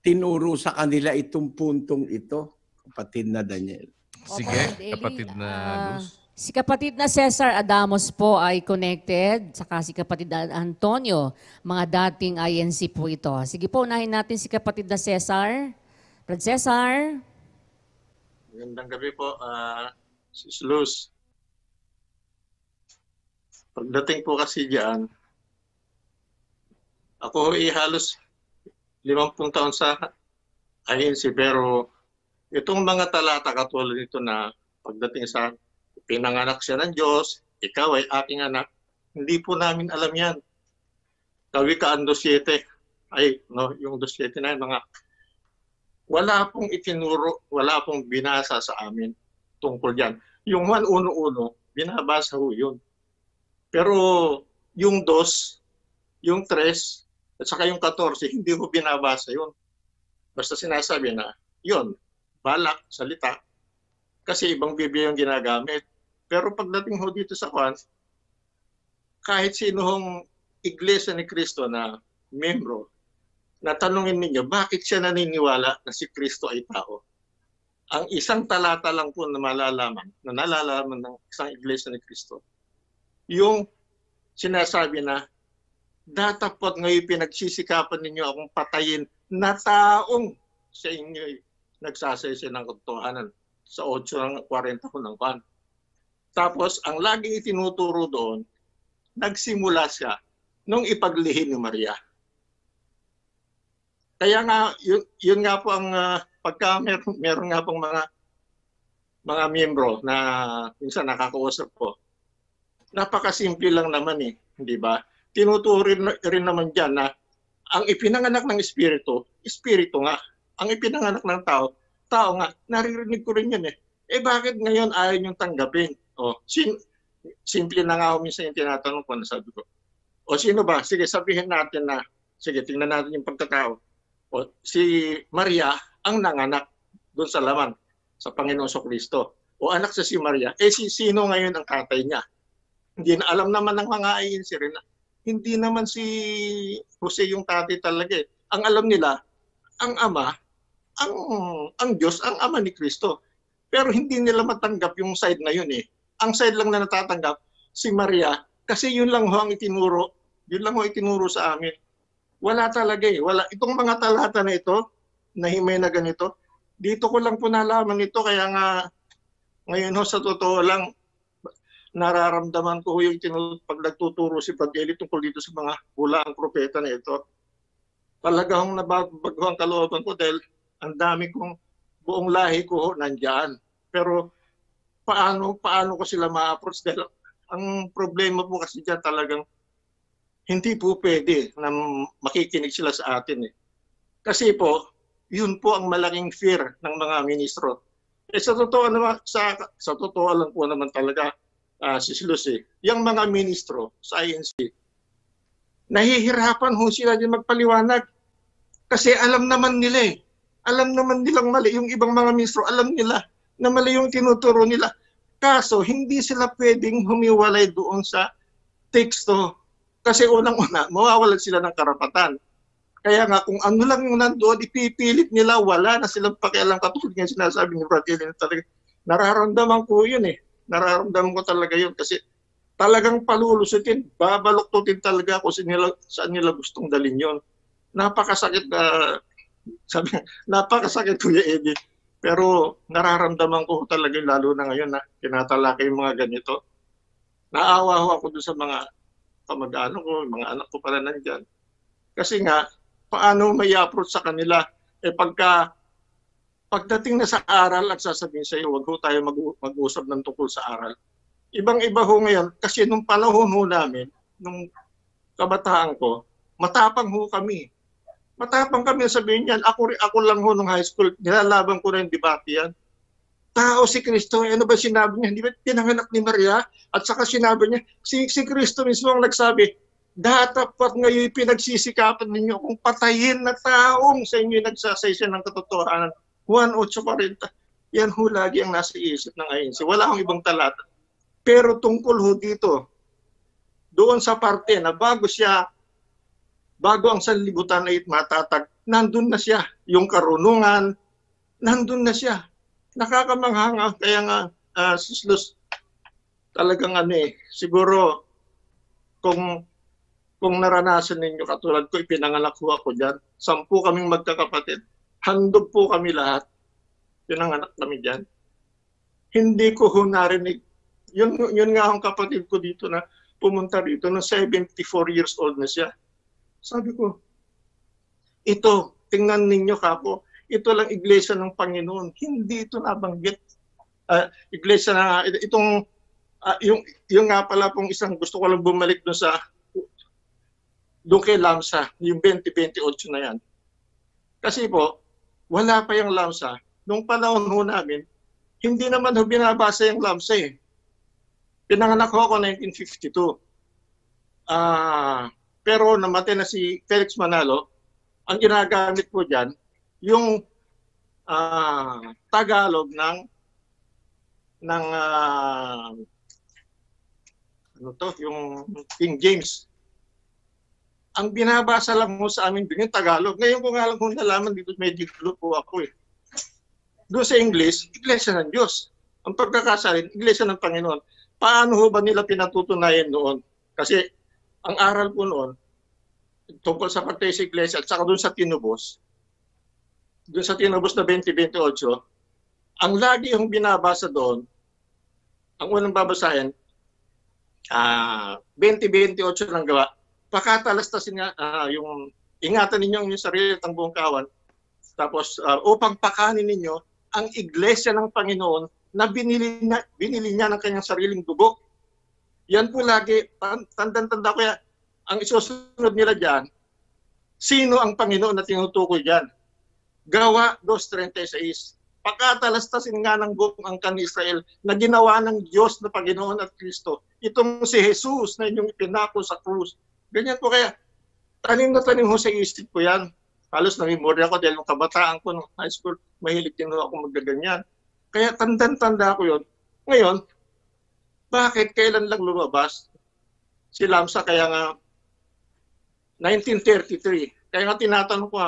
tinuro sa kanila itong puntong ito, kapatid na Daniel. Sige, kapatid na Luz. Si kapatid na Cesar Adamos po ay connected, saka si kapatid Antonio, mga dating INC po ito. Sige po, unahin natin si kapatid na Cesar. Brad Cesar. Magandang gabi po, Sis Luz. Pagdating po kasi diyan, ako halos 50 taon sa INC, pero itong mga talata katulad nito na pagdating sa pinanganak siya ng Diyos, ikaw ay aking anak, hindi po namin alam yan. Kawikaan 2:7, yung 2:7 na yun, wala pong itinuro, wala pong binasa sa amin tungkol yan. Yung 1:1, binabasa ho yun. Pero yung 2, yung 3, at saka yung 14, hindi ko binabasa yun. Basta sinasabi na, yun, balak, salita, kasi ibang Biblia yung ginagamit. Pero pagdating ho dito sa Juan, kahit sino hong iglesia ni Kristo na membro, natanungin ninyo, bakit siya naniniwala na si Kristo ay tao? Ang isang talata lang po na nalalaman ng isang iglesia ni Kristo, yung sinasabi na, datapot ngayon pinagsisikapan ninyo akong patayin na taong sa inyo nagsasaysa ng katotohanan sa 8:40 ng Juan. Tapos, ang laging itinuturo doon, nagsimula siya nung ipaglihi ni Maria. Kaya nga, yun nga po ang pagka meron nga pong mga miyembro na minsan nakakausap ko, napakasimple lang naman hindi ba? Tinuturo rin naman dyan na ang ipinanganak ng Espiritu, Espiritu nga. Ang ipinanganak ng tao, tao nga. Naririnig ko rin yan bakit ngayon ayaw niyong tanggapin? Simple na nga minsan yung tinatanong ko na sabi ko. Sino ba? Sige, sabihin natin na, sige, tingnan natin yung pagkatao. Si Maria ang nanganak doon sa Panginoong Kristo. Anak sa si Maria. Sino ngayon ang tatay niya? Hindi na alam naman ng mga INC rin na hindi naman si Jose yung tatay talaga eh. Ang alam nila, ang ama, ang Diyos, ang ama ni Kristo. Pero hindi nila matanggap yung side na yun eh. Ang side lang na natatanggap, si Maria, kasi yun lang ho ang itinuro. Yun lang ho itinuro sa amin. Wala talaga eh. Wala. Itong mga talata na ito, na himay na ganito, dito ko lang po nalaman ito. Kaya nga, ngayon ho, sa totoo lang, nararamdaman ko yung pag nagtuturo si Brad Eli tungkol dito sa mga hulaang propeta na ito. Talagang nababago ang kalooban ko dahil ang dami kong buong lahi ko nandiyan. Pero paano ko sila ma-approach? Dahil ang problema po kasi dyan talagang hindi po pwede na makikinig sila sa atin eh. Kasi po, yun po ang malaking fear ng mga ministro. Eh sa totoo naman, sa totoo lang po naman talaga, si Lucy, yung mga ministro sa INC, nahihirapan ho sila din magpaliwanag. Kasi alam naman nila eh. Alam naman nilang mali. Yung ibang mga ministro, alam nila na mali yung tinuturo nila. Kaso, hindi sila pwedeng humiwalay doon sa teksto. Kasi unang-una, mawawalan sila ng karapatan. Kaya nga, kung ano lang yung nandoon, ipipilit nila, wala na silang pakialam. Katulad nga sinasabi ni Brad Eli, nararamdaman ko yun eh. Nararamdaman ko talaga yun kasi talagang palulusutin, babaluktutin talaga ako saan nila gustong dalhin yun. Napakasakit napakasakit Kuya Eddie. Pero nararamdaman ko talaga lalo na ngayon na tinatalakay yung mga ganito. Naawa ho ako doon sa mga kamag-anak ko, mga anak ko pala nandyan. Kasi nga, paano may approach sa kanila? Eh pagdating na sa aral at sasabihin sa iyo, wag ho tayo mag-usap ng tungkol sa aral. Ibang-iba ho ngayon, kasi nung panahon ho namin, nung kabataan ko, matapang ho kami. Matapang kami sabihin yan. Ako lang ho nung high school, nilalaban ko na yung debate yan. Tao si Kristo, ano ba sinabi niya? Hindi ba tinanganak ni Maria? At saka sinabi niya, si Kristo mismo ang nagsabi, dapat ngayon pinagsisikapan ninyo kung patayin na taong sa inyo nagsasaysay ng katotohanan. Juan 8:40. Yan ho lagi ang nasa isip ng INC. Wala akong ibang talata. Pero tungkol ho dito, doon sa parte na bago ang sanlibutan ay matatag, nandun na siya. Yung karunungan, nandun na siya. Nakakamangha. Kaya nga, Sislus, talagang siguro kung naranasan ninyo katulad ko, ipinanganak ho ako dyan. 10 kaming magkakapatid. Handog po kami lahat. Pinanganak kami dyan. Hindi ko ho narinig. Yun nga ang kapatid ko dito na pumunta dito na 74 years old na siya. Sabi ko, ito, tingnan ninyo kapo, ito lang iglesia ng Panginoon. Hindi ito nabanggit. Iglesia na, yung nga pala pong isang gusto ko lang bumalik doon kay Lamsa, yung 2028 na yan. Kasi po, wala pa yung Lamsa. Nung panahon ho namin, hindi naman ho binabasa yung Lamsa eh. Pinanganak ho ako 1952. Pero namatay na si Felix Manalo, ang ginagamit po dyan, yung Tagalog ng yung King James. Ang binabasa lang mo sa amin doon yung Tagalog. Ngayon ko nga lang kung nalaman dito, medyo clue po ako eh. Doon sa English, Iglesia ng Diyos. Ang pagkakasalin, Iglesia ng Panginoon. Paano ho ba nila pinatutunayan noon? Kasi ang aral po noon, tungkol sa patay sa Iglesia at saka doon sa Tinubos na 2028, ang lagi yung binabasa doon, ang unang babasahin, 2028 lang gawa, pakatalastasin nga yung ingatan ninyo yung sarili at ang buong kawan. Tapos upang pakanin ninyo ang iglesia ng Panginoon na binili niya ng kanyang sariling dugo. Yan po lagi, tanda ko yan. Ang isusunod nila dyan, sino ang Panginoon na tinutukoy dyan? Gawa 2:36. Pakatalastasin nga ng buong angkan ni Israel na ginawa ng Diyos na Panginoon at Kristo. Itong si Jesus na inyong ipinako sa krus. Ganyan po kaya, tanim na tanim ho sa isip ko yan. Halos na-memorya ko dahil nung kabataan ko nung high school, mahilig din ako maggaganyan. Kaya tanda ko yun. Ngayon, Bakit kailan lang lumabas si Lamsa? Kaya nga 1933. Kaya nga tinatanong ko,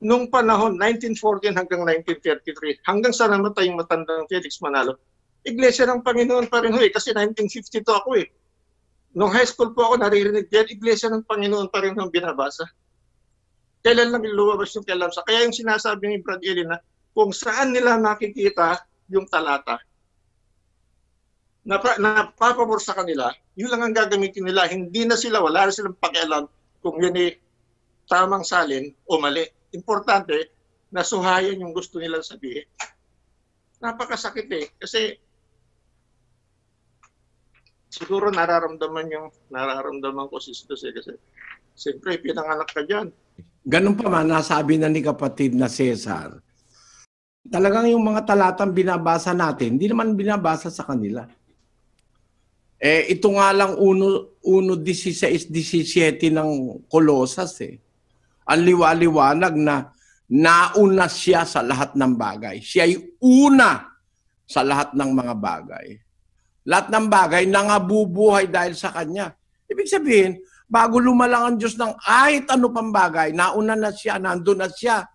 nung panahon 1914 hanggang 1933, hanggang sa namatay yung matandang Felix Manalo, Iglesia ng Panginoon pa rin kasi 1952 ako eh. Nung high school po ako naririnig yan, Iglesia ng Panginoon pa rin ang binabasa. Kailan lang lumabas yung kay Lamsa? Kaya yung sinasabi ni Brad Eli na kung saan nila nakikita yung talata, napapabor sa kanila, yun lang ang gagamitin nila. Hindi na sila, wala na silang pakialam kung yun ay tamang salin o mali. Importante, nasuhayan yung gusto nilang sabihin. Napakasakit eh. Kasi siguro nararamdaman ko si Sitos eh. Kasi siyempre, pinanganak ka dyan. Ganun pa man, nasabi na ni kapatid na Cesar, talagang yung mga talatang binabasa natin, hindi naman binabasa sa kanila. Ito nga lang 1:16-17 ng Kolosas eh. Ang liwaliwanag na nauna siya sa lahat ng bagay. Siya ay una sa lahat ng mga bagay. Lahat ng bagay nangabubuhay dahil sa Kanya. Ibig sabihin, bago lumalang ang Diyos ng kahit ano pang bagay, nauna na siya, nandun na siya.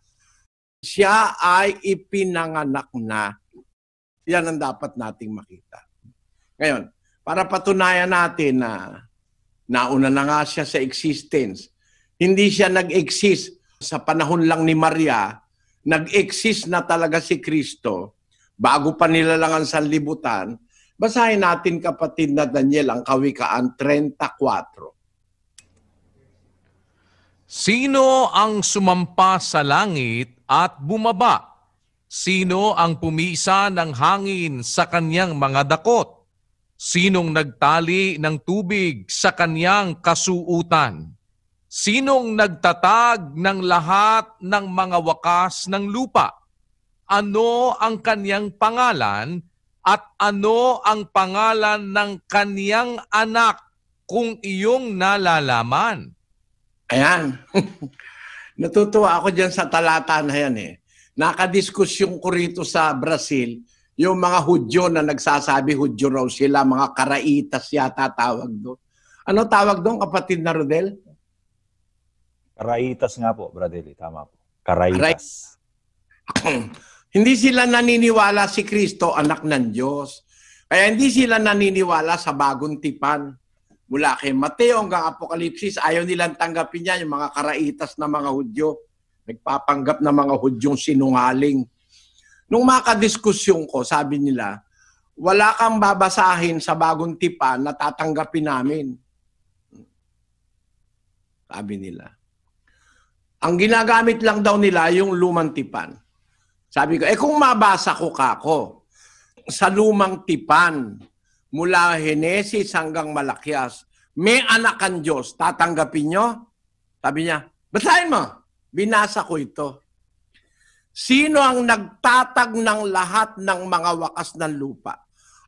Siya ay ipinanganak na. Yan ang dapat nating makita. Ngayon, para patunayan natin na nauna na nga siya sa existence, hindi siya nag-exist sa panahon lang ni Maria, nag-exist na talaga si Kristo bago pa nilalang ang sanlibutan. Basahin natin kapatid na Daniel ang Kawikaan 34. Sino ang sumampa sa langit at bumaba? Sino ang pumisa ng hangin sa kanyang mga dakot? Sinong nagtali ng tubig sa kanyang kasuutan? Sinong nagtatag ng lahat ng mga wakas ng lupa? Ano ang kanyang pangalan at ano ang pangalan ng kanyang anak kung iyong nalalaman? Ayan. Natutuwa ako dyan sa talata na yan eh. Nakadiskusyon ko rito sa Brazil, yung mga Hudyo na nagsasabi Hudyo raw sila, mga Karaitas yata tawag doon. Ano tawag doon, kapatid na Rodel? Karaitas nga po, Bradley. Tama po. Karaitas. Hindi sila naniniwala si Kristo, anak ng Diyos. Kaya hindi sila naniniwala sa bagong tipan. Mula kay Mateo hanggang Apokalipsis, ayaw nilang tanggapin yan, yung mga Karaitas na mga Hudyo. Nagpapanggap na mga Hudyong sinungaling. Nung makadiskusyon ko, sabi nila, wala kang babasahin sa bagong tipan na tatanggapin namin. Sabi nila. Ang ginagamit lang daw nila yung lumang tipan. Sabi ko, kung mabasa ko kako sa lumang tipan, mula Henesis hanggang Malakias, may anak ang Diyos, tatanggapin nyo? Sabi niya, basahin mo. Binasa ko ito. Sino ang nagtatag ng lahat ng mga wakas ng lupa?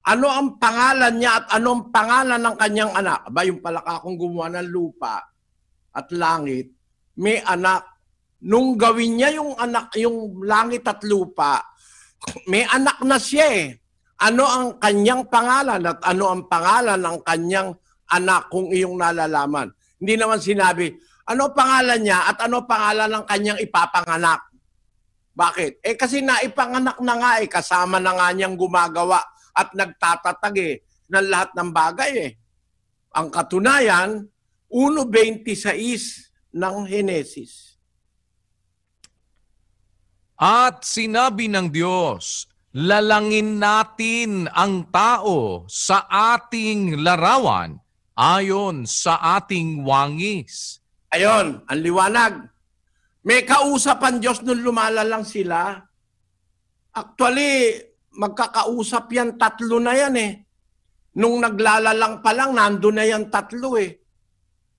Ano ang pangalan niya at anong pangalan ng kanyang anak? Aba, yung palakakong gumawa ng lupa at langit, may anak. Nung gawin niya yung anak, yung langit at lupa, may anak na siya eh. Ano ang kanyang pangalan at ano ang pangalan ng kanyang anak kung iyong nalalaman? Hindi naman sinabi, ano pangalan niya at ano pangalan ng kanyang ipapanganak? Bakit? Kasi naipanganak na nga kasama na nga niyang gumagawa at nagtatatag ng lahat ng bagay Ang katunayan, 1:26 ng Henesis. At sinabi ng Diyos, lalangin natin ang tao sa ating larawan ayon sa ating wangis. Ayon, ang liwanag. May kausap ang Diyos nung lumalalang sila. Actually, magkakausap yan, tatlo na yan Nung naglalalang pa lang, nandun na yan tatlo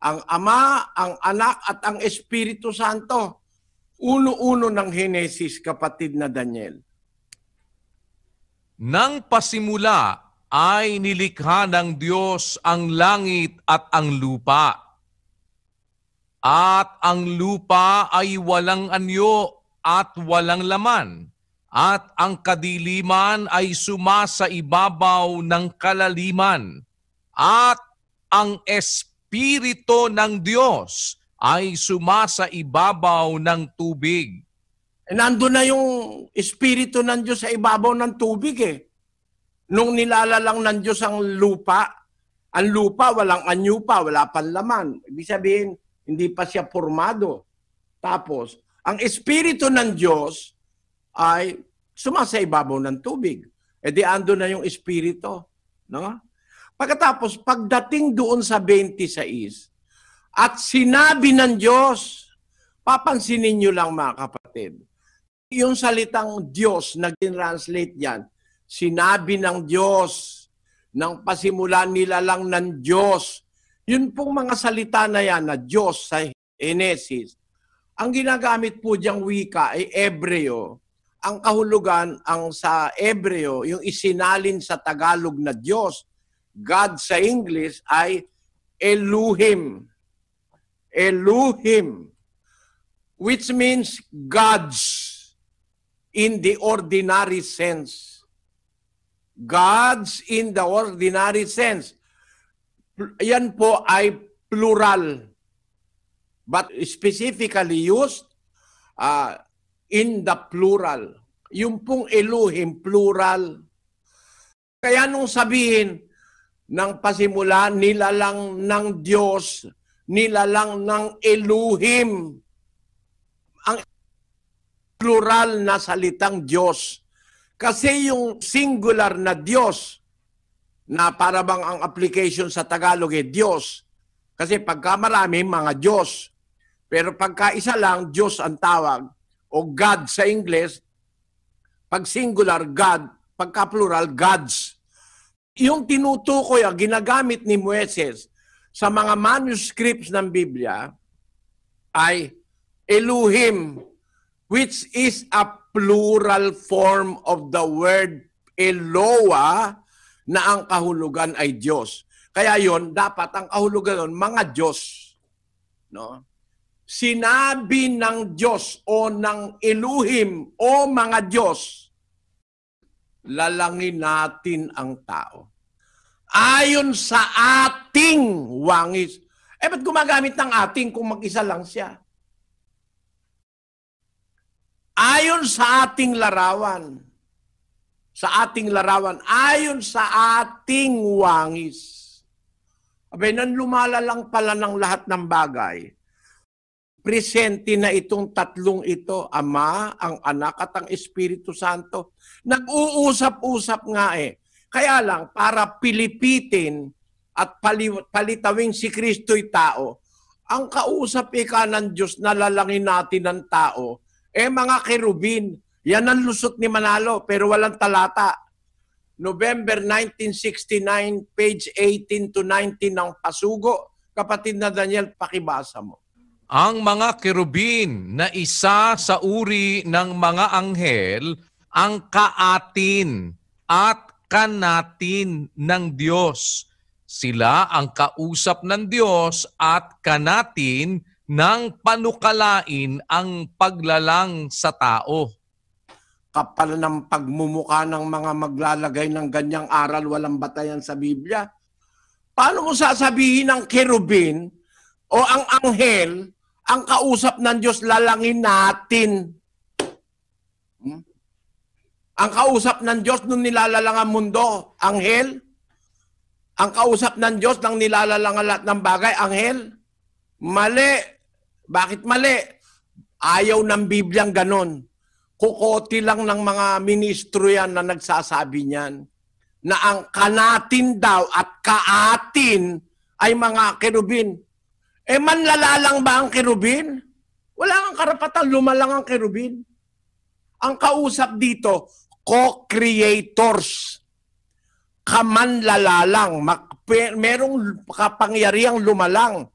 Ang Ama, ang Anak, at ang Espiritu Santo. Uno-uno ng Henesis, kapatid na Daniel. Nang pasimula ay nilikha ng Diyos ang langit at ang lupa. At ang lupa ay walang anyo at walang laman. at ang kadiliman ay sumasa ibabaw ng kalaliman, at ang Espiritu ng Diyos ay sumasa ibabaw ng tubig. Nandun na yung Espiritu ng Diyos sa ibabaw ng tubig eh. Nung nilalalang ng Diyos ang lupa walang anyo pa, wala pang laman. Ibig sabihin, hindi pa siya formado. Tapos, ang Espiritu ng Diyos ay sumasa ibabaw ng tubig. E di ando na yung Espiritu. No? Pagkatapos, pagdating doon sa 26, at sinabi ng Diyos, papansinin nyo lang mga kapatid, yung salitang Diyos na translate yan, sinabi ng Diyos, ng pasimulan nila lang ng Diyos. Yun pong mga salita na yan na Diyos sa Genesis, ang ginagamit po diyang wika ay Ebreo. Ang kahulugan, ang sa Ebreo, yung isinalin sa Tagalog na Diyos, God sa English ay Elohim. Elohim, which means gods in the ordinary sense. Gods in the ordinary sense. Yan po ay plural. But specifically used in the plural. Yung pong Elohim, plural. Kaya nung sabihin ng pasimula, nilalang ng Diyos, nilalang ng Elohim, ang plural na salitang Diyos. Kasi yung singular na Diyos, na para bang ang application sa Tagalog ay Diyos. Kasi pagka marami, mga Diyos. Pero pagka isa lang, Diyos ang tawag. O God sa English, pag singular, God. Pagka plural, gods. Yung tinutukoy, ginagamit ni Moises sa mga manuscripts ng Biblia ay Elohim, which is a plural form of the word Eloah, na ang kahulugan ay Diyos. Kaya yon dapat ang kahulugan nun, mga Diyos. No? Sinabi ng Diyos o ng Elohim o mga Diyos, lalangin natin ang tao. Ayon sa ating wangis. Ba't gumagamit ng ating kung mag-isa lang siya? Ayon sa ating larawan. Sa ating larawan. Ayon sa ating wangis. Abay, nang lumalalang pala ng lahat ng bagay, presente na itong tatlong ito, Ama, ang Anak at ang Espiritu Santo. Nag-uusap-usap nga eh. Kaya lang, para pilipitin at palitawing si Kristo'y tao, ang kausap ika ng Diyos, nalalangin natin ng tao, mga kerubin. Yan ang lusot ni Manalo, pero walang talata. November 1969, page 18 to 19 ng Pasugo. Kapatid na Daniel, pakibasa mo. Ang mga kerubin na isa sa uri ng mga anghel ang kaatin at kanatin ng Diyos. Sila ang kausap ng Diyos at kanatin ng panukalain ang paglalang sa tao. Kapal ng pagmumukha ng mga maglalagay ng ganyang aral, walang batayan sa Biblia. Paano mo sasabihin ng kerubin o ang anghel, ang kausap ng Diyos, lalangin natin? Ang kausap ng Diyos nung nilalalang ang mundo, anghel? Ang kausap ng Diyos nang nilalalang ang lahat ng bagay, anghel? Mali. Bakit mali? Ayaw ng Bibliang ganon. Kukoti lang ng mga ministro yan na nagsasabi niyan na ang kanatin daw at kaatin ay mga kerubin. Manlalalang ba ang kerubin? Wala ang karapatan, lumalang ang kerubin. Ang kausap dito, co-creators. Kamanlalalang. Merong kapangyarihang lumalang.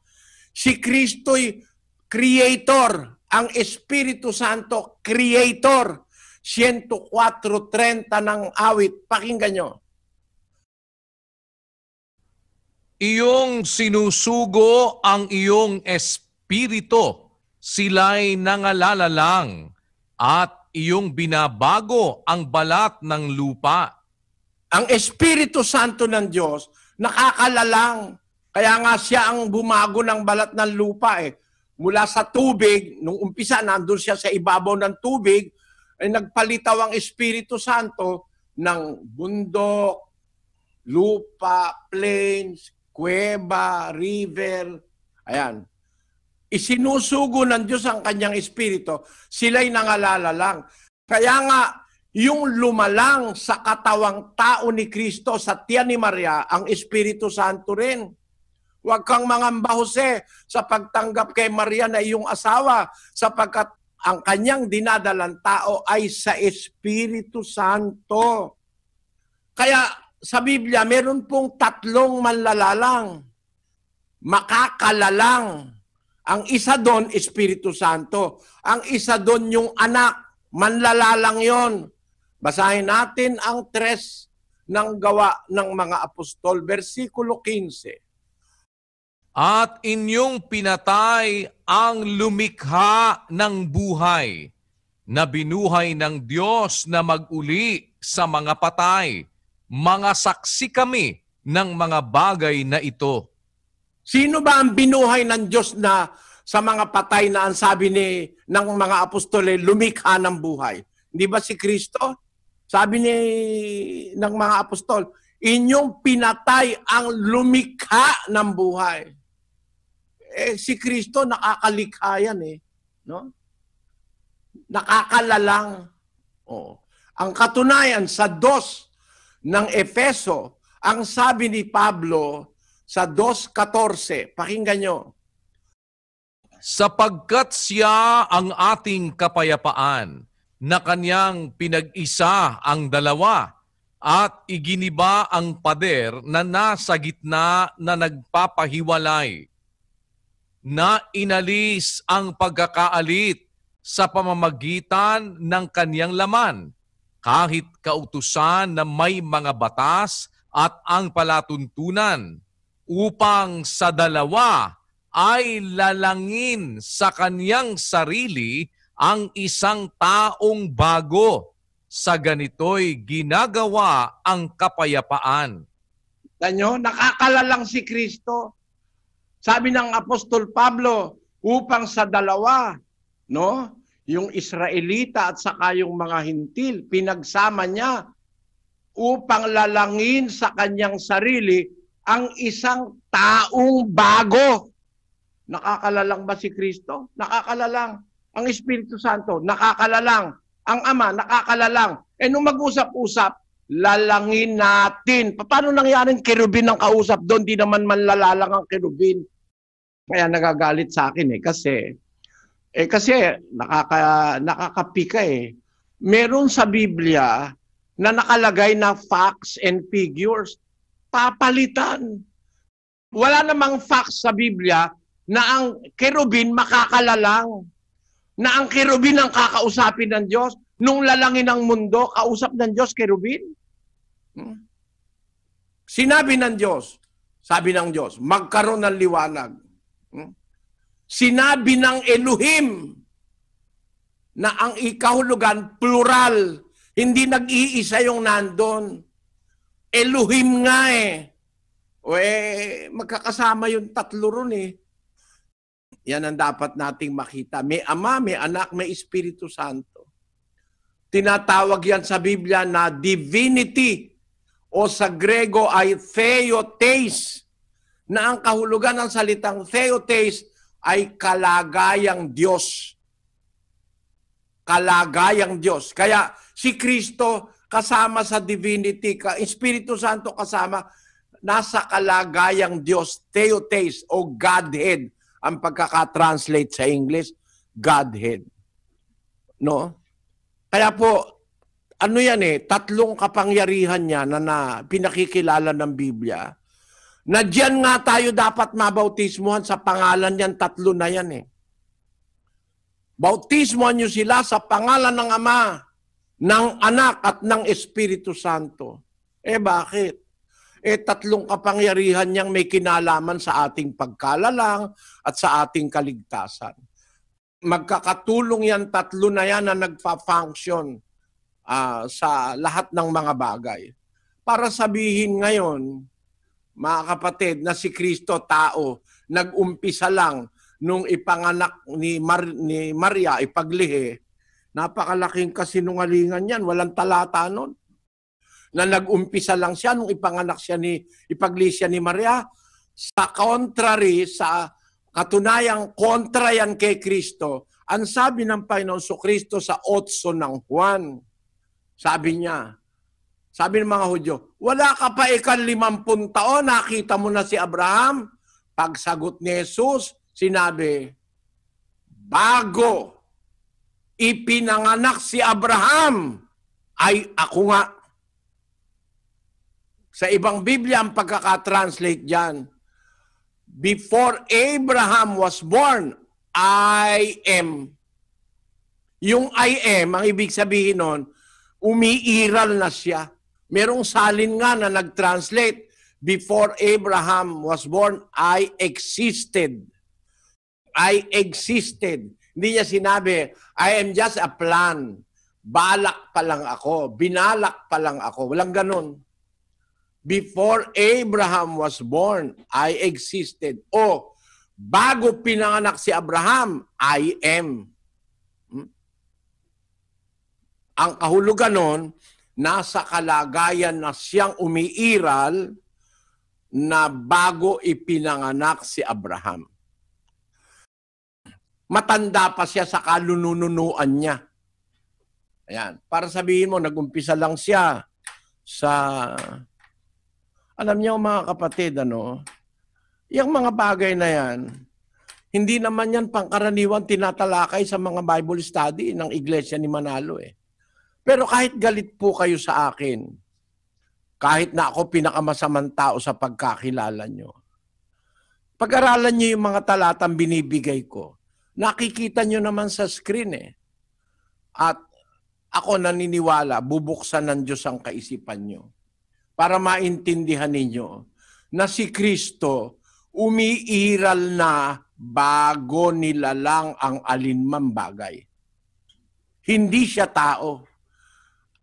Si Kristo'y creator. Ang Espiritu Santo, creator. 104:30 ng awit. Pakinggan nyo. Iyong sinusugo ang iyong espiritu, sila'y nangalalalang, at iyong binabago ang balat ng lupa. Ang Espiritu Santo ng Diyos, nakakalalang. Kaya nga siya ang bumago ng balat ng lupa eh. Mula sa tubig, nung umpisa, nandun siya sa ibabaw ng tubig, ay nagpalitaw ang Espiritu Santo ng bundok, lupa, plains, kuweba, river. Ayan. Isinusugo ng Diyos ang kanyang Espiritu, sila'y nangalala lang. Kaya nga, yung lumalang sa katawang tao ni Kristo sa tiyan ni Maria, ang Espiritu Santo rin. Huwag kang mangamba, Jose, sa pagtanggap kay Maria na iyong asawa, sapagkat ang kanyang dinadalang tao ay sa Espiritu Santo. Kaya sa Biblia, meron pong 3 manlalalang. Makakalalang. Ang isa doon, Espiritu Santo. Ang isa doon, yung anak, manlalalang yon. Basahin natin ang 3 ng Gawa ng mga Apostol, versikulo 15. At inyong pinatay ang lumikha ng buhay, na binuhay ng Diyos na mag-uli sa mga patay. Mga saksi kami ng mga bagay na ito. Sino ba ang binuhay ng Diyos na sa mga patay na ang sabi ng mga apostol, lumikha ng buhay? Hindi ba si Kristo? Sabi ng mga apostol, inyong pinatay ang lumikha ng buhay. Si Kristo nakakalikha yan eh. No? Nakakalalang. Oh. Ang katunayan sa 2 ng Efeso, ang sabi ni Pablo sa 2:14, pakinggan nyo. Sapagkat siya ang ating kapayapaan, na kanyang pinag-isa ang dalawa, at iginiba ang pader na nasa gitna na nagpapahiwalay, na inalis ang pagkakaalit sa pamamagitan ng kaniyang laman, kahit kautusan na may mga batas at ang palatuntunan, upang sa dalawa ay lalangin sa kaniyang sarili ang isang taong bago. Sa ganito'y ginagawa ang kapayapaan. Tanyo, nakakalalang si Kristo. Sabi ng Apostol Pablo, upang sa dalawa, no, yung Israelita at saka yung mga Hintil, pinagsama niya upang lalangin sa kanyang sarili ang isang taong bago. Nakakalalang ba si Kristo? Nakakalalang. Ang Espiritu Santo, nakakalalang. Ang Ama, nakakalalang. Nung mag-usap-usap, lalangin natin. Paano nangyaring kerubin ang kausap doon? Di naman manlalalang ang kerubin. Kaya nagagalit sa akin kasi nakakapika eh. Meron sa Biblia na nakalagay na facts and figures. Papalitan. Wala namang facts sa Biblia na ang kerubin makakalalang. Na ang kerubin ang kakausapin ng Diyos. Nung lalangin ang mundo, kausap ng Diyos kerubin. Sinabi ng Diyos, sabi ng Diyos, magkaroon ng liwanag. Sinabi ng Elohim na ang ikahulugan plural, hindi nag-iisa yung nandun. Elohim nga magkakasama yung 3 ron eh. Yan ang dapat nating makita. May Ama, may Anak, may Espiritu Santo. Tinatawag yan sa Biblia na divinity o sa Grego ay theotes, na ang kahulugan ng salitang theotes ay kalagayang Diyos. Kalagayang Diyos. Kaya si Kristo kasama sa divinity, Espiritu Santo kasama, nasa kalagayang Diyos, theotes o Godhead. Ang pagkaka-translate sa English, Godhead. No? Kaya po, ano yan 3 kapangyarihan niya na pinakikilala ng Biblia, na diyan nga tayo dapat mabautismuhan sa pangalan niyan, 3 na yan Bautismuhan niyo sila sa pangalan ng Ama, ng Anak at ng Espiritu Santo. Bakit? 3 kapangyarihan niyang may kinalaman sa ating pagkalalang at sa ating kaligtasan. magkakatulong yan, tatlo na yan na nagpa-function sa lahat ng mga bagay. Para sabihin ngayon, mga kapatid, na si Kristo tao, nag-umpisa lang nung ipanganak ni Maria, ipaglihi, napakalaking kasinungalingan yan, walang talata nun. Na nag-umpisa lang siya nung ipanganak siya ipaglihi siya ni Maria. Sa contrary, sa katunayang kontra yan kay Kristo, ang sabi ng Panginoon Kristo sa 8 ng Juan, sabi niya, sabi ng mga Hudyo, wala ka pa 50 taon, nakita mo na si Abraham? Pagsagot ni Jesus, sinabi, bago ipinanganak si Abraham, ay ako nga. Sa ibang Biblia, ang pagkakatranslate dyan, before Abraham was born, I am. Yung I am, ang ibig sabihin nun, umiiral na siya. Merong salin nga na nag-translate, before Abraham was born, I existed. I existed. Hindi niya sinabi, I am just a plan. Balak pa lang ako. Binalak pa lang ako. Walang ganun. Before Abraham was born, I existed. O, bago pinanganak si Abraham, I am. Ang kahulugan nun, nasa kalagayan na siyang umiiral na bago ipinanganak si Abraham. Matanda pa siya sa kalununuan niya. Ayan. Para sabihin mo, nag-umpisa lang siya sa... Alam niyo mga kapatid, yung mga bagay na yan, hindi naman yan pangkaraniwan tinatalakay sa mga Bible study ng Iglesia ni Manalo eh. Pero kahit galit po kayo sa akin, kahit na ako pinakamasamang tao sa pagkakilala nyo, pag-aralan nyo yung mga talatang binibigay ko, nakikita nyo naman sa screen eh. At ako naniniwala, bubuksan ng Diyos ang kaisipan nyo para maintindihan ninyo na si Kristo umiiral na bago nilalang ang alinmang bagay. Hindi siya tao.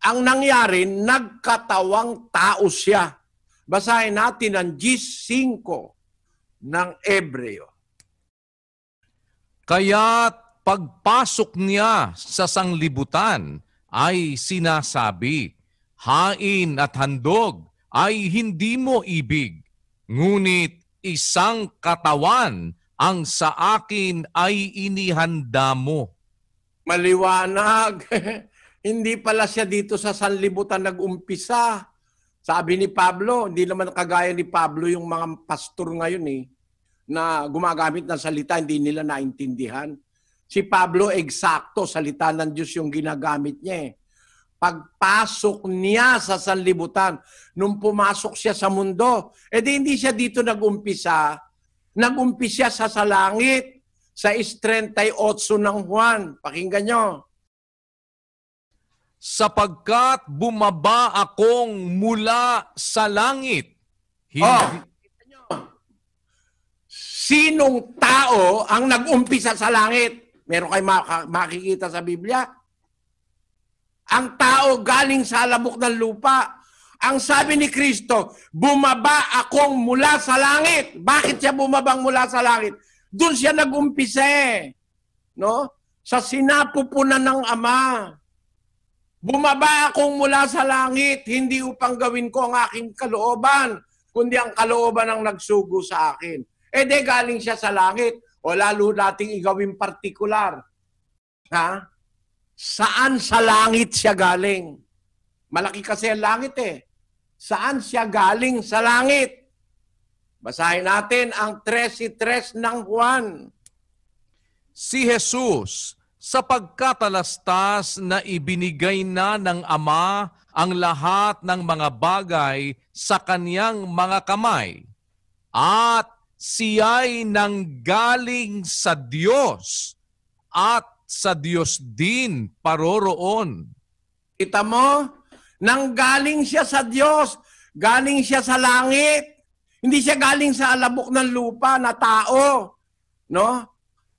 Ang nangyari, nagkatawang tao siya. Basahin natin ang 5 ng Ebreo. Kaya't pagpasok niya sa sanglibutan ay sinasabi, hain at handog ay hindi mo ibig, ngunit isang katawan ang sa akin ay inihanda mo. Maliwanag. Hindi pala siya dito sa sanlibutan nag-umpisa. Sabi ni Pablo, hindi naman kagaya ni Pablo yung mga pastor ngayon na gumagamit ng salita, hindi nila naintindihan. Si Pablo, eksakto, salita ng Diyos yung ginagamit niya. Pagpasok niya sa sanlibutan, nung pumasok siya sa mundo, edi hindi siya dito nag-umpisa. Nag-umpisa siya sa langit, sa 38 ng Juan. Pakinggan nyo. Sapagkat bumaba akong mula sa langit. Sinong tao ang nag-umpisa sa langit? Meron kayo makikita sa Biblia? Ang tao galing sa alabok ng lupa. Ang sabi ni Kristo, bumaba akong mula sa langit. Bakit siya bumabang mula sa langit? Doon siya nag-umpisa no? Sa sinapupunan ng Ama. Bumaba akong mula sa langit, hindi upang gawin ko ang aking kalooban, kundi ang kalooban ang nagsugo sa akin. E de galing siya sa langit, o lalo nating igawin partikular. Ha? Saan sa langit siya galing? Malaki kasi ang langit eh. Saan siya galing sa langit? Basahin natin ang 13:3 ng Juan. Si Jesus, sa pagkatalastas na ibinigay na ng Ama ang lahat ng mga bagay sa kaniyang mga kamay, at siya'y nanggaling sa Diyos at sa Diyos din paroroon. Kita mo? Nanggaling siya sa Diyos, galing siya sa langit. Hindi siya galing sa alabok ng lupa na tao, no?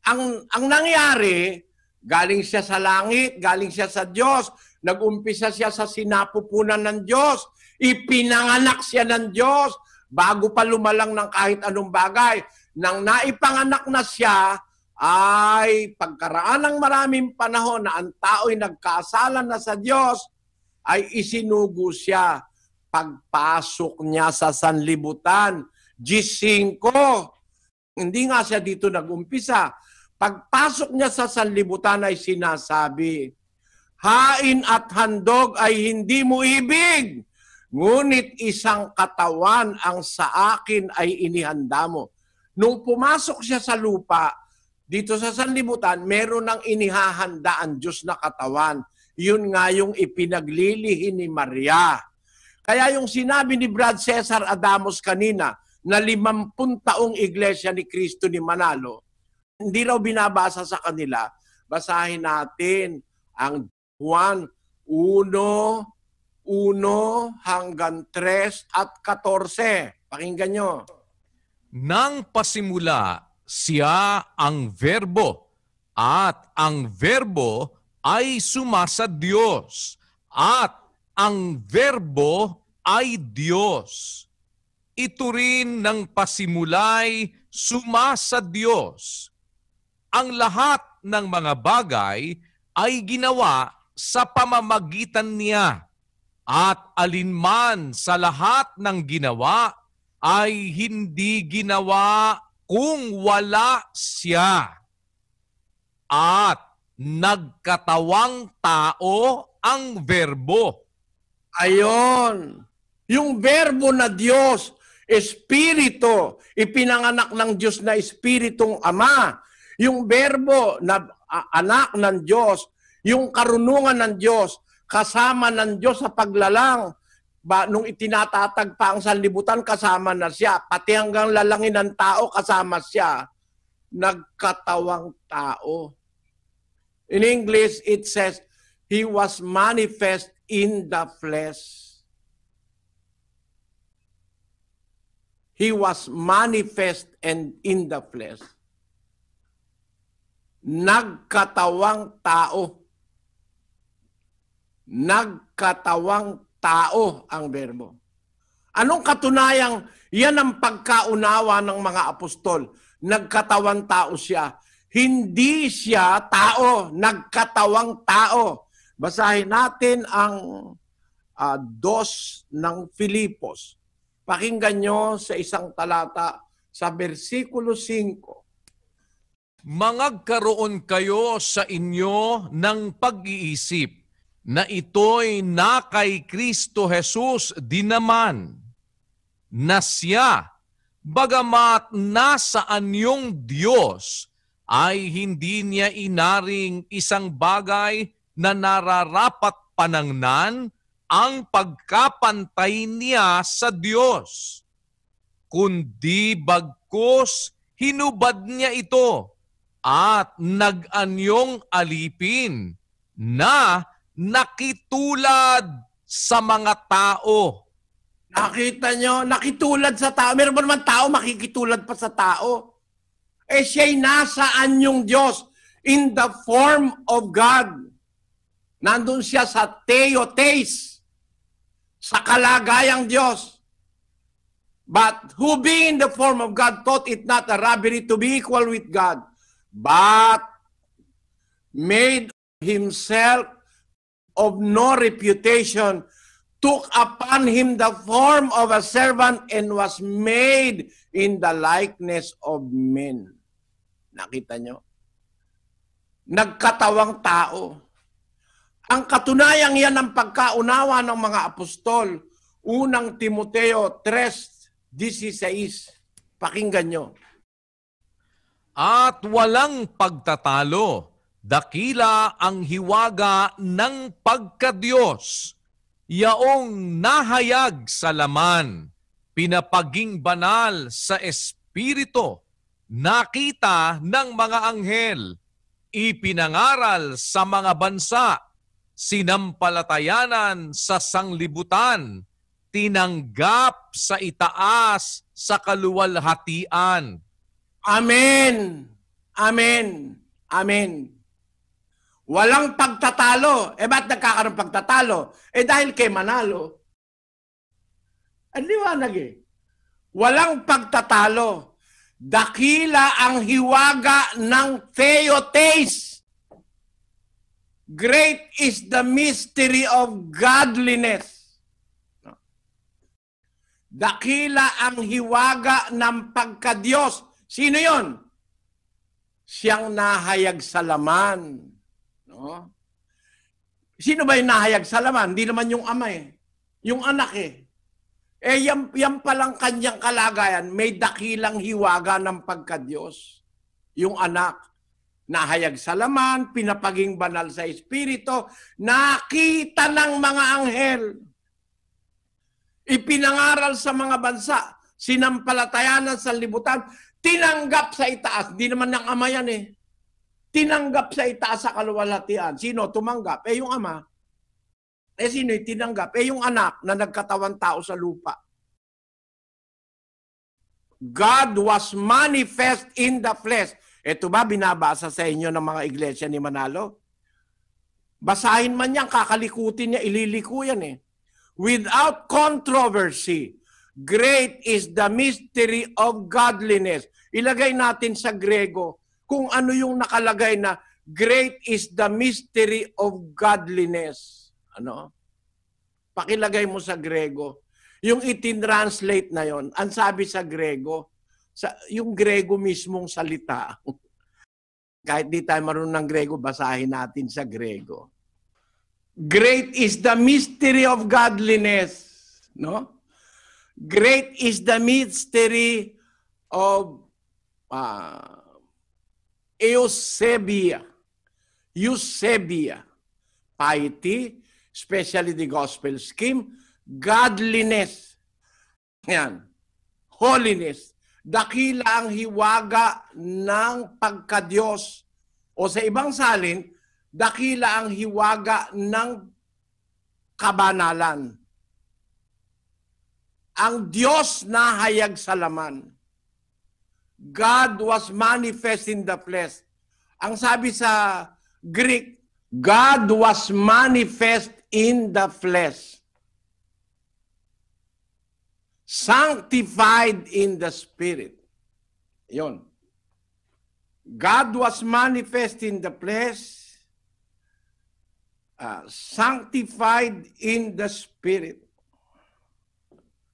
ang nangyari, galing siya sa langit, galing siya sa Diyos, nag-umpisa siya sa sinapupunan ng Diyos, ipinanganak siya ng Diyos, bago pa lumalang ng kahit anong bagay. Nang naipanganak na siya, ay pagkaraan ng maraming panahon na ang tao'y nagkasala na sa Diyos, ay isinugo siya. Pagpasok niya sa sanlibutan, G5, hindi nga siya dito nag-umpisa. Pagpasok niya sa sanlibutan ay sinasabi, hain at handog ay hindi mo ibig, ngunit isang katawan ang sa akin ay inihanda mo. Nung pumasok siya sa lupa, dito sa sanlibutan, meron ng inihahanda ang Diyos na katawan. Yun nga yung ipinaglilihi ni Maria. Kaya yung sinabi ni Brad Cesar Adamos kanina, na 50 taong iglesia ni Cristo ni Manalo, hindi raw binabasa sa kanila. Basahin natin ang Juan 1:1 hanggang 3 at 14. Pakinggan nyo. Nang pasimula, siya ang Verbo, at ang Verbo ay sumasa Diyos, at ang Verbo ay Diyos. Ito rin ng pasimulay sumasa Diyos. Ang lahat ng mga bagay ay ginawa sa pamamagitan niya, at alinman sa lahat ng ginawa ay hindi ginawa kung wala siya. At nagkatawang tao ang Verbo. Ayon, yung Verbo na Diyos, Espiritu, ipinanganak ng Diyos na Espiritong Ama. Yung Verbo na anak ng Diyos, yung karunungan ng Diyos, kasama ng Diyos sa paglalang. Nung itinatatag pa ang sanlibutan, kasama na siya. Pati hanggang lalangin ng tao, kasama siya. Nagkatawang tao. In English, it says, He was manifest in the flesh. He was manifest and in the flesh. Nagkatawang tao. Nagkatawang tao ang Verbo. Anong katunayang yan ang pagkaunawa ng mga apostol? Nagkatawang tao siya. Hindi siya tao, nagkatawang tao. Basahin natin ang 2 ng Filipos. Pakinggan nyo sa isang talata sa versikulo 5. Mangagkaroon kayo sa inyo ng pag-iisip na ito'y na kay Kristo Jesus din naman, na siya, bagamat nasa anyong Diyos, ay hindi niya inaring isang bagay na nararapat panangnan ang pagkapantay niya sa Diyos, kundi bagkus hinubad niya ito at nag-anyong alipin na nakitulad sa mga tao. Nakita nyo? Nakitulad sa tao. Meron ba naman tao makikitulad pa sa tao? Eh siya'y nasa anyong Diyos in the form of God. Nandun siya sa theotes, sa kalagayang Diyos. But who being in the form of God thought it not a robbery to be equal with God, but made himself of no reputation, took upon him the form of a servant, and was made in the likeness of men. Nakita nyo? Nagkatawang tao. Ang katunayang yan ng pagkaunawa ng mga apostol, unang Timoteo 3:16. Pakinggan nyo. At walang pagtatalo, dakila ang hiwaga ng pagkadiyos, yaong nahayag sa laman, pinapaging banal sa Espiritu, nakita ng mga anghel, ipinangaral sa mga bansa, sinampalatayanan sa sanglibutan, tinanggap sa itaas sa kaluwalhatian. Amen. Amen. Amen. Walang pagtatalo. Ba't nagkakaroon pagtatalo? Dahil kay Manalo. Ang liwanag Walang pagtatalo. Dakila ang hiwaga ng theotes. Great is the mystery of godliness. Dakila ang hiwaga ng pagkadiyos. Sino yon? Siyang nahayag sa laman. No? Sino ba yung nahayag sa laman? Hindi naman yung ama Yung anak yan palang kanyang kalagayan, may dakilang hiwaga ng pagkadiyos. Yung anak, nahayag sa laman, pinapaging banal sa Espiritu, nakita ng mga anghel, ipinangaral sa mga bansa, sinampalatayanan sa libutan, tinanggap sa itaas. Di naman ng ama yan Tinanggap sa itaas sa kaluwalhatian. Sino tumanggap? Yung ama. Sino yung tinanggap? Yung anak na nagkatawan tao sa lupa. God was manifest in the flesh. Ito ba binabasa sa inyo ng mga iglesia ni Manalo? Basahin man yan, kakalikutin niya, ililiko yan Without controversy, great is the mystery of godliness. Ilagay natin sa Grego kung ano yung nakalagay na great is the mystery of godliness. Pakilagay mo sa Grego. Yung itin-translate na yon, ang sabi sa Grego, yung Grego mismong salita. Kahit di tayo marunong ng Grego, basahin natin sa Grego. Great is the mystery of godliness. No? Great is the mystery of Eusebia. Piety, especially the gospel scheme. Godliness. Yan. Holiness. Dakila ang hiwaga ng pagkadiyos. O sa ibang salin, dakila ang hiwaga ng kabanalan. Ang Diyos na hayag sa laman. God was manifest in the flesh. Ang sabi sa Greek, God was manifest in the flesh. Sanctified in the Spirit. Yun. God was manifest in the flesh, sanctified in the Spirit.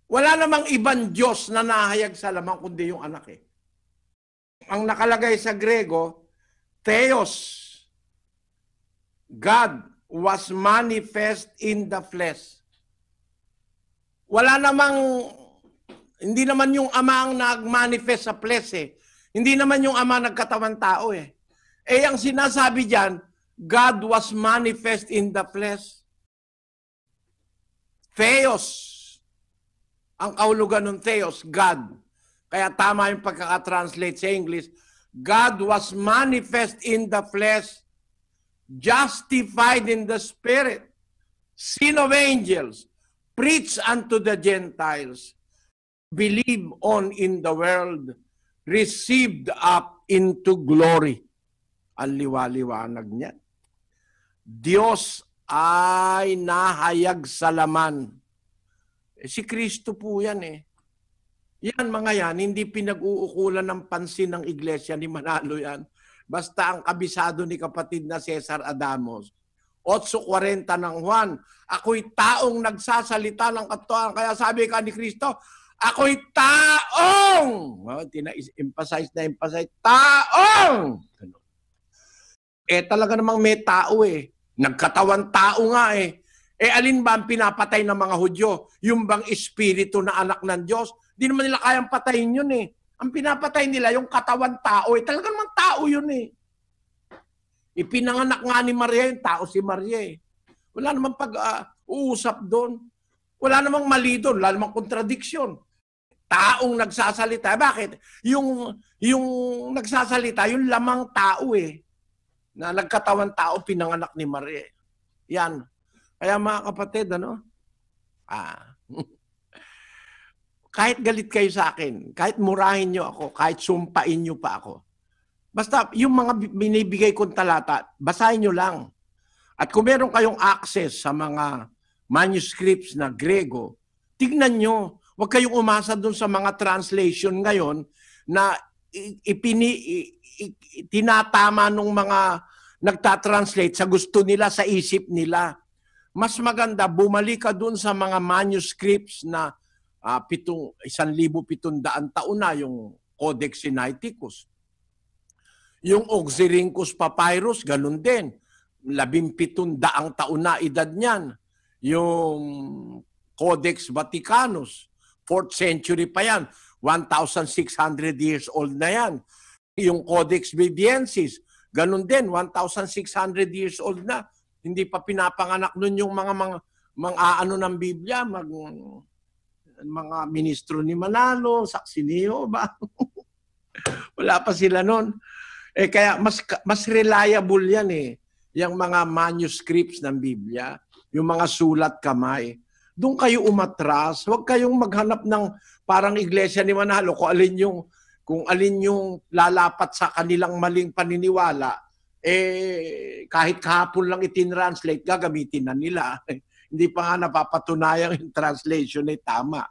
Wala namang ibang Diyos na nahayag sa laman kundi yung anak Ang nakalagay sa Grego, Theos. God was manifest in the flesh. Wala namang, hindi naman yung ama ang nag-manifest sa flesh Hindi naman yung ama nagkatawan tao ang sinasabi diyan, God was manifest in the flesh. Theos. Ang kahulugan ng Theos, God. Kaya tama yung pagkaka-translate sa English. God was manifest in the flesh, justified in the Spirit, seen of angels, preached unto the Gentiles, believe on in the world, received up into glory. Ang liwa-liwanag niya. Diyos ay nahayag sa laman. Si Kristo po yan Yan mga yan, hindi pinag-uukulan ng pansin ng iglesia ni Manalo yan. Basta ang kabisado ni kapatid na Cesar Adamos. 8:40 ng Juan, ako'y taong nagsasalita ng katotohanan. Kaya sabi ka ni Kristo, ako'y taong! Emphasize, taong! Talaga namang may tao Nagkatawan tao nga alin ba ang pinapatay ng mga Hudyo? Yung bang espiritu na anak ng Diyos? Di naman nila kayang patayin yun Ang pinapatay nila yung katawan tao Talaga namang tao yun Ipinanganak nga ni Maria yung tao si Maria Wala namang pag-uusap doon. Wala namang mali doon. Wala namang kontradiksyon. Taong nagsasalita. Bakit? Yung nagsasalita, yung lamang tao na nagkatawan tao, pinanganak ni Maria. Yan. Kaya mga kapatid, kahit galit kayo sa akin, kahit murahin nyo ako, kahit sumpain nyo pa ako, Basta yung mga binibigay kong talata, basahin nyo lang. At kung meron kayong access sa mga manuscripts na Grego, tignan nyo. Huwag kayong umasa dun sa mga translation ngayon na tinatama nung mga nagtatranslate sa gusto nila, sa isip nila. Mas maganda, bumalik ka dun sa mga manuscripts na 1,700 taon na, yung Codex Sinaiticus. Yung Oxyrhynchus Papyrus, ganun din. 1700 taon na edad niyan. Yung Codex Vaticanus, 4th century pa yan. 1,600 years old na yan. Yung Codex Viviensis, ganun din, 1,600 years old na. Hindi pa pinapanganak nun yung mga ano ng Biblia, mga ministro ni Manalo, saksi ni Jehovah. Wala pa sila nun. Kaya mas reliable yan yung mga manuscripts ng Biblia, yung mga sulat kamay. Doon kayo umatras, huwag kayong maghanap ng parang iglesia ni Manalo kung alin yung lalapat sa kanilang maling paniniwala, kahit kahapon lang itinranslate, gagamitin na nila. Hindi pa nga napapatunayan yung translation ay tama.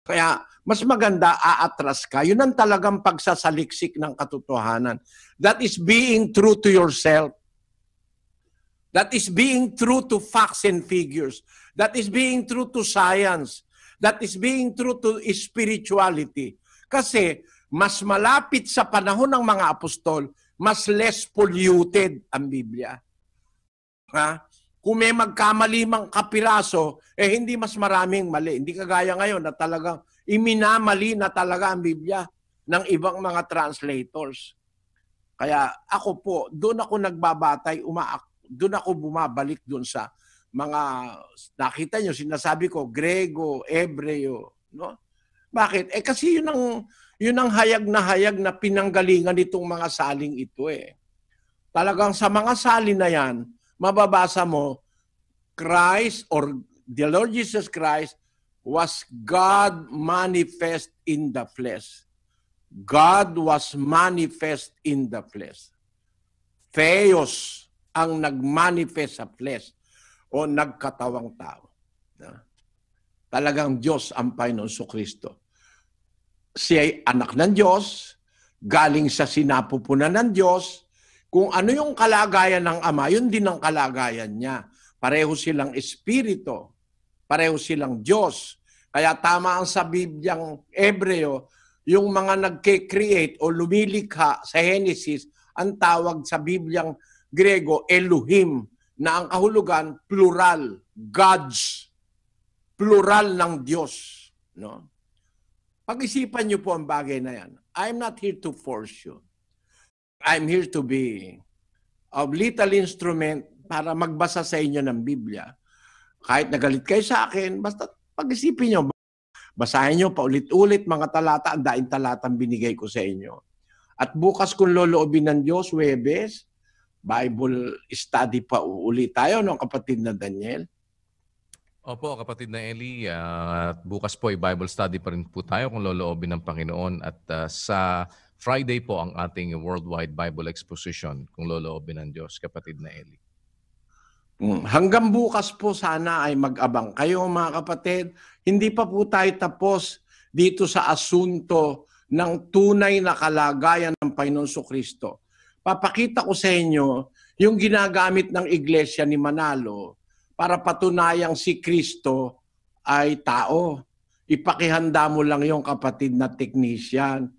Kaya mas maganda aatras ka. Yun ang talagang pagsasaliksik ng katotohanan. That is being true to yourself. That is being true to facts and figures. That is being true to science. That is being true to spirituality. Kasi mas malapit sa panahon ng mga apostol, mas less polluted ang Biblia. Kung may magkamali mang kapiraso, hindi mas maraming mali. Hindi kagaya ngayon na talagang iminamali na talaga ang Biblia ng ibang mga translators. Kaya ako po, doon ako nagbabatay, doon ako bumabalik doon sa mga, nakita nyo, sinasabi ko, Grego, Hebreo. No? Bakit? Kasi yun ang hayag na pinanggalingan nitong mga saling ito . Talagang sa mga salin na yan, mababasa mo, Christ or the Lord Jesus Christ was God manifest in the flesh. God was manifest in the flesh. Theos ang nagmanifest sa flesh o nagkatawang tao. Talagang Diyos ang Panginoon Kristo. Siya ay anak ng Diyos, galing sa sinapupunan ng Diyos. Kung ano yung kalagayan ng Ama, yun din ang kalagayan niya. Pareho silang Espiritu, pareho silang Diyos. Kaya tama ang sa Bibliang Hebreo, yung mga nagke-create o lumilikha sa Genesis, ang tawag sa Bibliang Grego, Elohim, na ang kahulugan, plural, gods, plural ng Diyos. No? Pag-isipan niyo po ang bagay na yan. I'm not here to force you. I'm here to be a little instrument para magbasa sa inyo ng Biblia. Kahit nagalit kayo sa akin, basta pag-isipin nyo, basahin nyo paulit-ulit mga talata, ang daing talatang binigay ko sa inyo. At bukas kung loloobin ng Diyos, Huwebes, Bible study pa uli tayo, no, kapatid na Daniel? Opo, kapatid na Eli, bukas po ay Bible study pa rin po tayo kung loloobin ng Panginoon at sa Friday po ang ating Worldwide Bible Exposition kung loloobin ng Diyos, kapatid na Eli. Hanggang bukas po sana ay mag-abang kayo mga kapatid. Hindi pa po tayo tapos dito sa asunto ng tunay na kalagayan ng Panginoon Kristo. Papakita ko sa inyo yung ginagamit ng Iglesia ni Manalo para patunayang si Kristo ay tao. Ipakihanda mo lang yung kapatid na technician.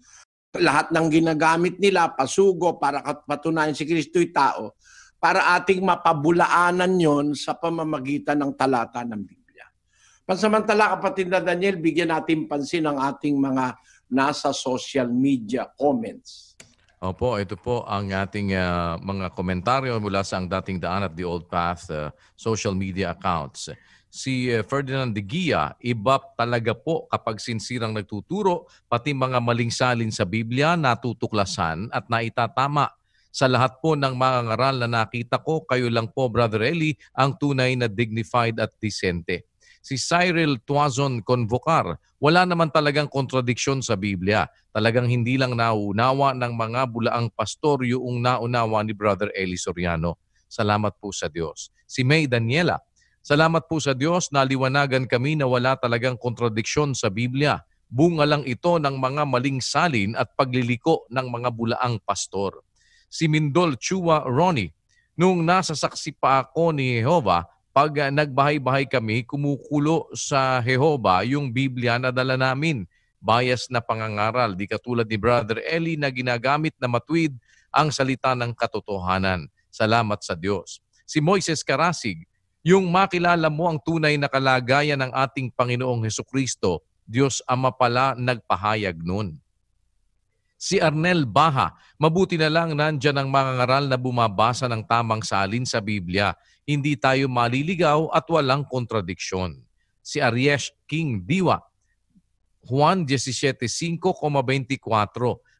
Lahat ng ginagamit nila, pasugo, para patunayan si Kristo ay tao, para ating mapabulaanan yon sa pamamagitan ng talata ng Biblia. Pansamantala, kapatid na Daniel, bigyan natin pansin ang ating mga nasa social media comments. Opo, ito po ang ating mga komentaryo mula sa ang dating daan at The Old Path social media accounts. Si Ferdinand de Guia, iba talaga po kapag sinsirang nagtuturo, pati mga maling salin sa Biblia natutuklasan at naitatama. Sa lahat po ng mga ngaral na nakita ko, kayo lang po, Brother Eli, ang tunay na dignified at disente. Si Cyril Tuazon Convocar, wala naman talagang kontradiksyon sa Biblia. Talagang hindi lang nauunawa ng mga bulaang pastor yung naunawa ni Brother Eli Soriano. Salamat po sa Diyos. Si May Daniela, salamat po sa Diyos, naliwanagan kami na wala talagang kontradiksyon sa Biblia. Bunga lang ito ng mga maling salin at pagliliko ng mga bulaang pastor. Si Mindol Chua Ronnie, nung nasa saksi pa ako ni Jehovah, pag nagbahay-bahay kami, kumukulo sa Jehovah yung Biblia na dala namin. Bias na pangangaral, di katulad ni Brother Eli na ginagamit na matuwid ang salita ng katotohanan. Salamat sa Diyos. Si Moises Karasig, yung makilala mo ang tunay na kalagayan ng ating Panginoong Hesukristo, Diyos Ama pala nagpahayag nun. Si Arnel Baha, mabuti na lang nandyan ang mga ngaral na bumabasa ng tamang salin sa Biblia. Hindi tayo maliligaw at walang kontradiksyon. Si Ariesh King Diwa, Juan 17:5-24,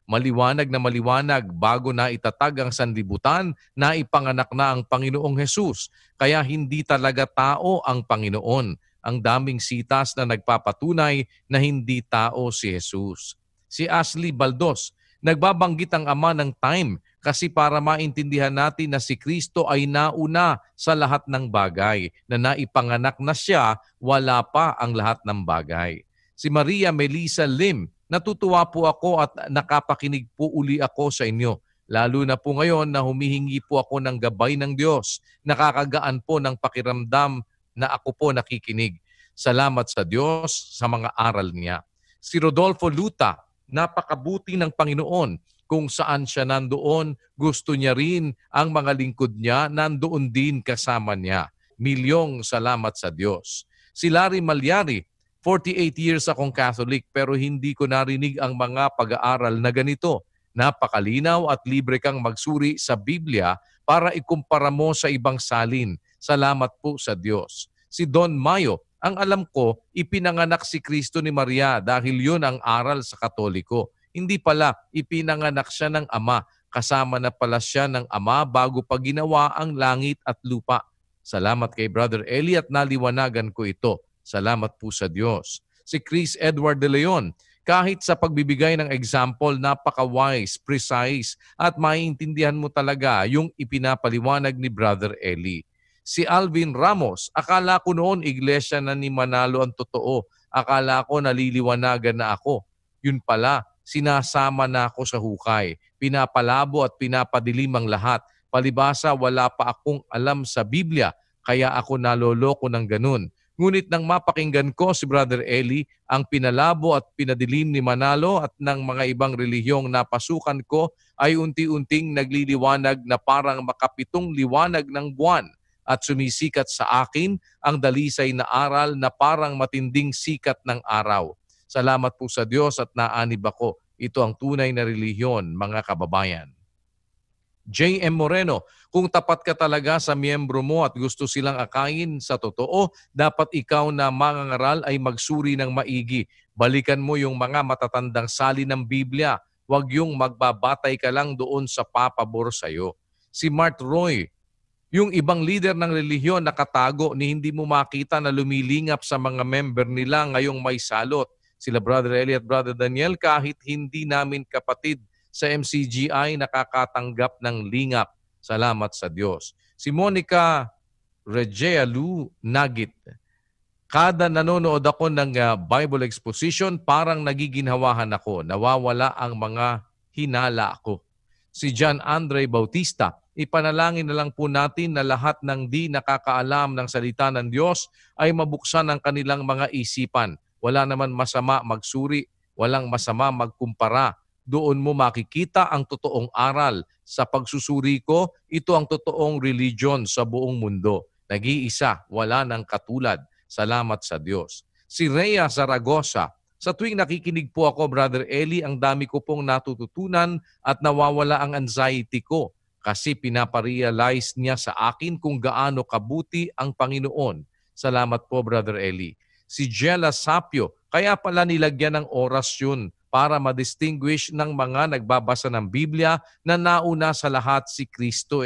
maliwanag na maliwanag bago na itatag ang sanlibutan na ipanganak na ang Panginoong Hesus. Kaya hindi talaga tao ang Panginoon. Ang daming sitas na nagpapatunay na hindi tao si Jesus. Si Ashley Baldos, nagbabanggit ang Ama ng time kasi para maintindihan natin na si Kristo ay nauna sa lahat ng bagay, na naipanganak na siya, wala pa ang lahat ng bagay. Si Maria Melissa Lim, natutuwa po ako at nakapakinig po uli ako sa inyo. Lalo na po ngayon na humihingi po ako ng gabay ng Diyos. Nakakagaan po ng pakiramdam na ako po nakikinig. Salamat sa Diyos sa mga aral niya. Si Rodolfo Luta, napakabuti ng Panginoon. Kung saan siya nandoon, gusto niya rin ang mga lingkod niya nandoon din kasama niya. Milyong salamat sa Diyos. Si Larry Malyari, 48 years akong Catholic pero hindi ko narinig ang mga pag-aaral na ganito. Napakalinaw at libre kang magsuri sa Biblia para ikumpara mo sa ibang salin. Salamat po sa Diyos. Si Don Mayo, ang alam ko, ipinanganak si Kristo ni Maria dahil yun ang aral sa Katoliko. Hindi pala, ipinanganak siya ng Ama. Kasama na pala siya ng Ama bago pa ginawa ang langit at lupa. Salamat kay Brother Eli at naliwanagan ko ito. Salamat po sa Diyos. Si Chris Edward de Leon, kahit sa pagbibigay ng example, napaka-wise, precise at maiintindihan mo talaga yung ipinapaliwanag ni Brother Eli. Si Alvin Ramos, akala ko noon iglesia na ni Manalo ang totoo. Akala ko naliliwanagan na ako. Yun pala, sinasama na ako sa hukay. Pinapalabo at pinapadilim ang lahat. Palibasa, wala pa akong alam sa Biblia, kaya ako naloloko ng ganun. Ngunit nang mapakinggan ko si Brother Eli, ang pinalabo at pinadilim ni Manalo at ng mga ibang relihiyong napasukan ko ay unti-unting nagliliwanag na parang makapitong liwanag ng buwan at sumisikat sa akin ang dalisay na aral na parang matinding sikat ng araw. Salamat po sa Diyos at naanib ako. Ito ang tunay na relihiyon, mga kababayan. J.M. Moreno, kung tapat ka talaga sa miyembro mo at gusto silang akayin sa totoo, dapat ikaw na mangangaral ay magsuri ng maigi. Balikan mo yung mga matatandang salin ng Biblia. Huwag yung magbabatay ka lang doon sa papabor sa'yo. Si Mart Roy, yung ibang leader ng relihiyon nakatago ni hindi mo makita na lumilingap sa mga member nila ngayong may salot. Sila Brother Eli at Brother Daniel, kahit hindi namin kapatid sa MCGI, nakakatanggap ng lingap. Salamat sa Diyos. Si Monica Regealu Nagit, kada nanonood ako ng Bible exposition, parang nagiginhawahan ako. Nawawala ang mga hinala ko. Si John Andre Bautista, ipanalangin na lang po natin na lahat ng di nakakaalam ng salita ng Diyos ay mabuksan ang kanilang mga isipan. Wala naman masama magsuri, walang masama magkumpara. Doon mo makikita ang totoong aral. Sa pagsusuri ko, ito ang totoong religion sa buong mundo. Nag-iisa, wala nang katulad. Salamat sa Diyos. Si Rhea Zaragoza, sa tuwing nakikinig po ako, Brother Eli, ang dami ko pong natututunan at nawawala ang anxiety ko kasi pinaparealize niya sa akin kung gaano kabuti ang Panginoon. Salamat po, Brother Eli. Si Jella Sapio, kaya pala nilagyan ng oras yun para ma-distinguish ng mga nagbabasa ng Biblia na nauna sa lahat si Kristo .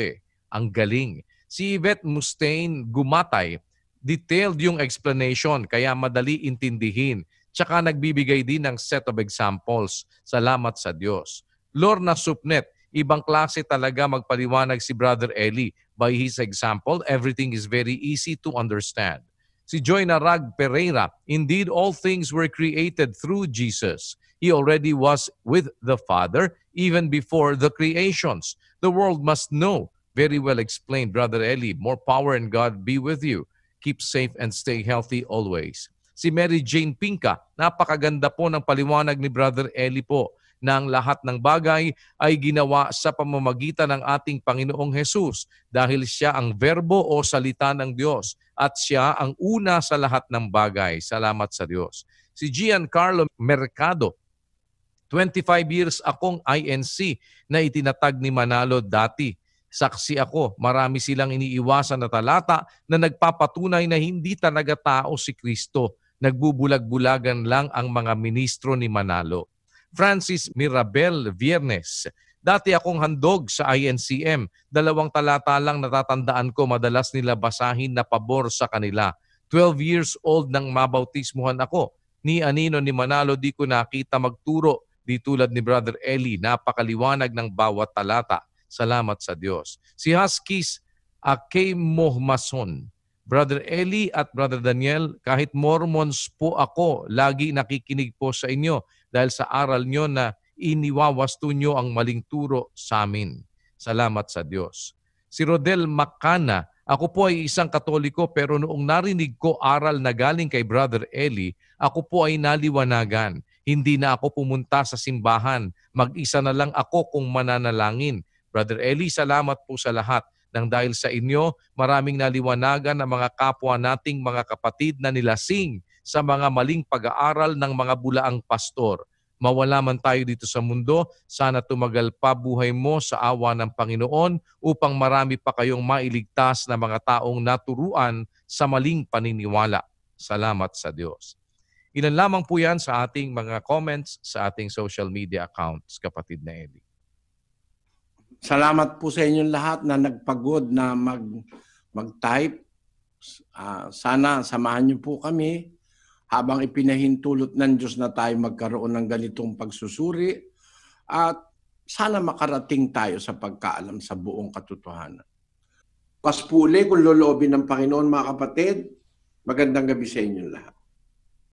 Ang galing. Si Yvette Mustaine Gumatay, Detailed yung explanation, kaya madali intindihin. Tsaka nagbibigay din ng set of examples. Salamat sa Diyos. Lorna Supnet, ibang klase talaga magpaliwanag si Brother Eli. By his example, everything is very easy to understand. Si Joy Narag Pereira, indeed all things were created through Jesus. He already was with the Father even before the creations. The world must know. Very well explained, Brother Eli. More power and God be with you. Keep safe and stay healthy always. Si Mary Jane Pinca, napakaganda po ng paliwanag ni Brother Eli po na ang lahat ng bagay ay ginawa sa pamamagitan ng ating Panginoong Hesus dahil siya ang verbo o salita ng Diyos at siya ang una sa lahat ng bagay. Salamat sa Diyos. Si Giancarlo Mercado, 25 years akong INC na itinatag ni Manalo dati. Saksi ako, marami silang iniiwasan na talata na nagpapatunay na hindi talaga tao si Kristo. Nagbubulag-bulagan lang ang mga ministro ni Manalo. Francis Mirabel Viernes, dati akong handog sa INCM. 2 talata lang natatandaan ko, madalas nila basahin na pabor sa kanila. 12 years old nang mabautismuhan ako. Ni Anino ni Manalo di ko nakita magturo. Di tulad ni Brother Eli, napakaliwanag ng bawat talata. Salamat sa Diyos. Si Huskies Akemohmason, Brother Eli at Brother Daniel, kahit Mormons po ako, lagi nakikinig po sa inyo dahil sa aral nyo na iniwawasto nyo ang maling turo sa amin. Salamat sa Diyos. Si Rodel Macana, ako po ay isang Katoliko pero noong narinig ko aral na galing kay Brother Eli, ako po ay naliwanagan. Hindi na ako pumunta sa simbahan. Mag-isa na lang ako kung mananalangin. Brother Eli, salamat po sa lahat. Nang dahil sa inyo, maraming naliwanagan ang mga kapwa nating mga kapatid na nilasing sa mga maling pag-aaral ng mga bulaang pastor. Mawala man tayo dito sa mundo, sana tumagal pa buhay mo sa awa ng Panginoon upang marami pa kayong mailigtas na mga taong naturuan sa maling paniniwala. Salamat sa Diyos. Ilan lamang po yan sa ating mga comments sa ating social media accounts, kapatid na Eli. Salamat po sa inyong lahat na nagpagod na mag-type. Sana samahan niyo po kami habang ipinahintulot ng Diyos na tayo magkaroon ng ganitong pagsusuri at sana makarating tayo sa pagkaalam sa buong katotohanan. Paspuli kung loloobin ng Panginoon, mga kapatid. Magandang gabi sa inyong lahat.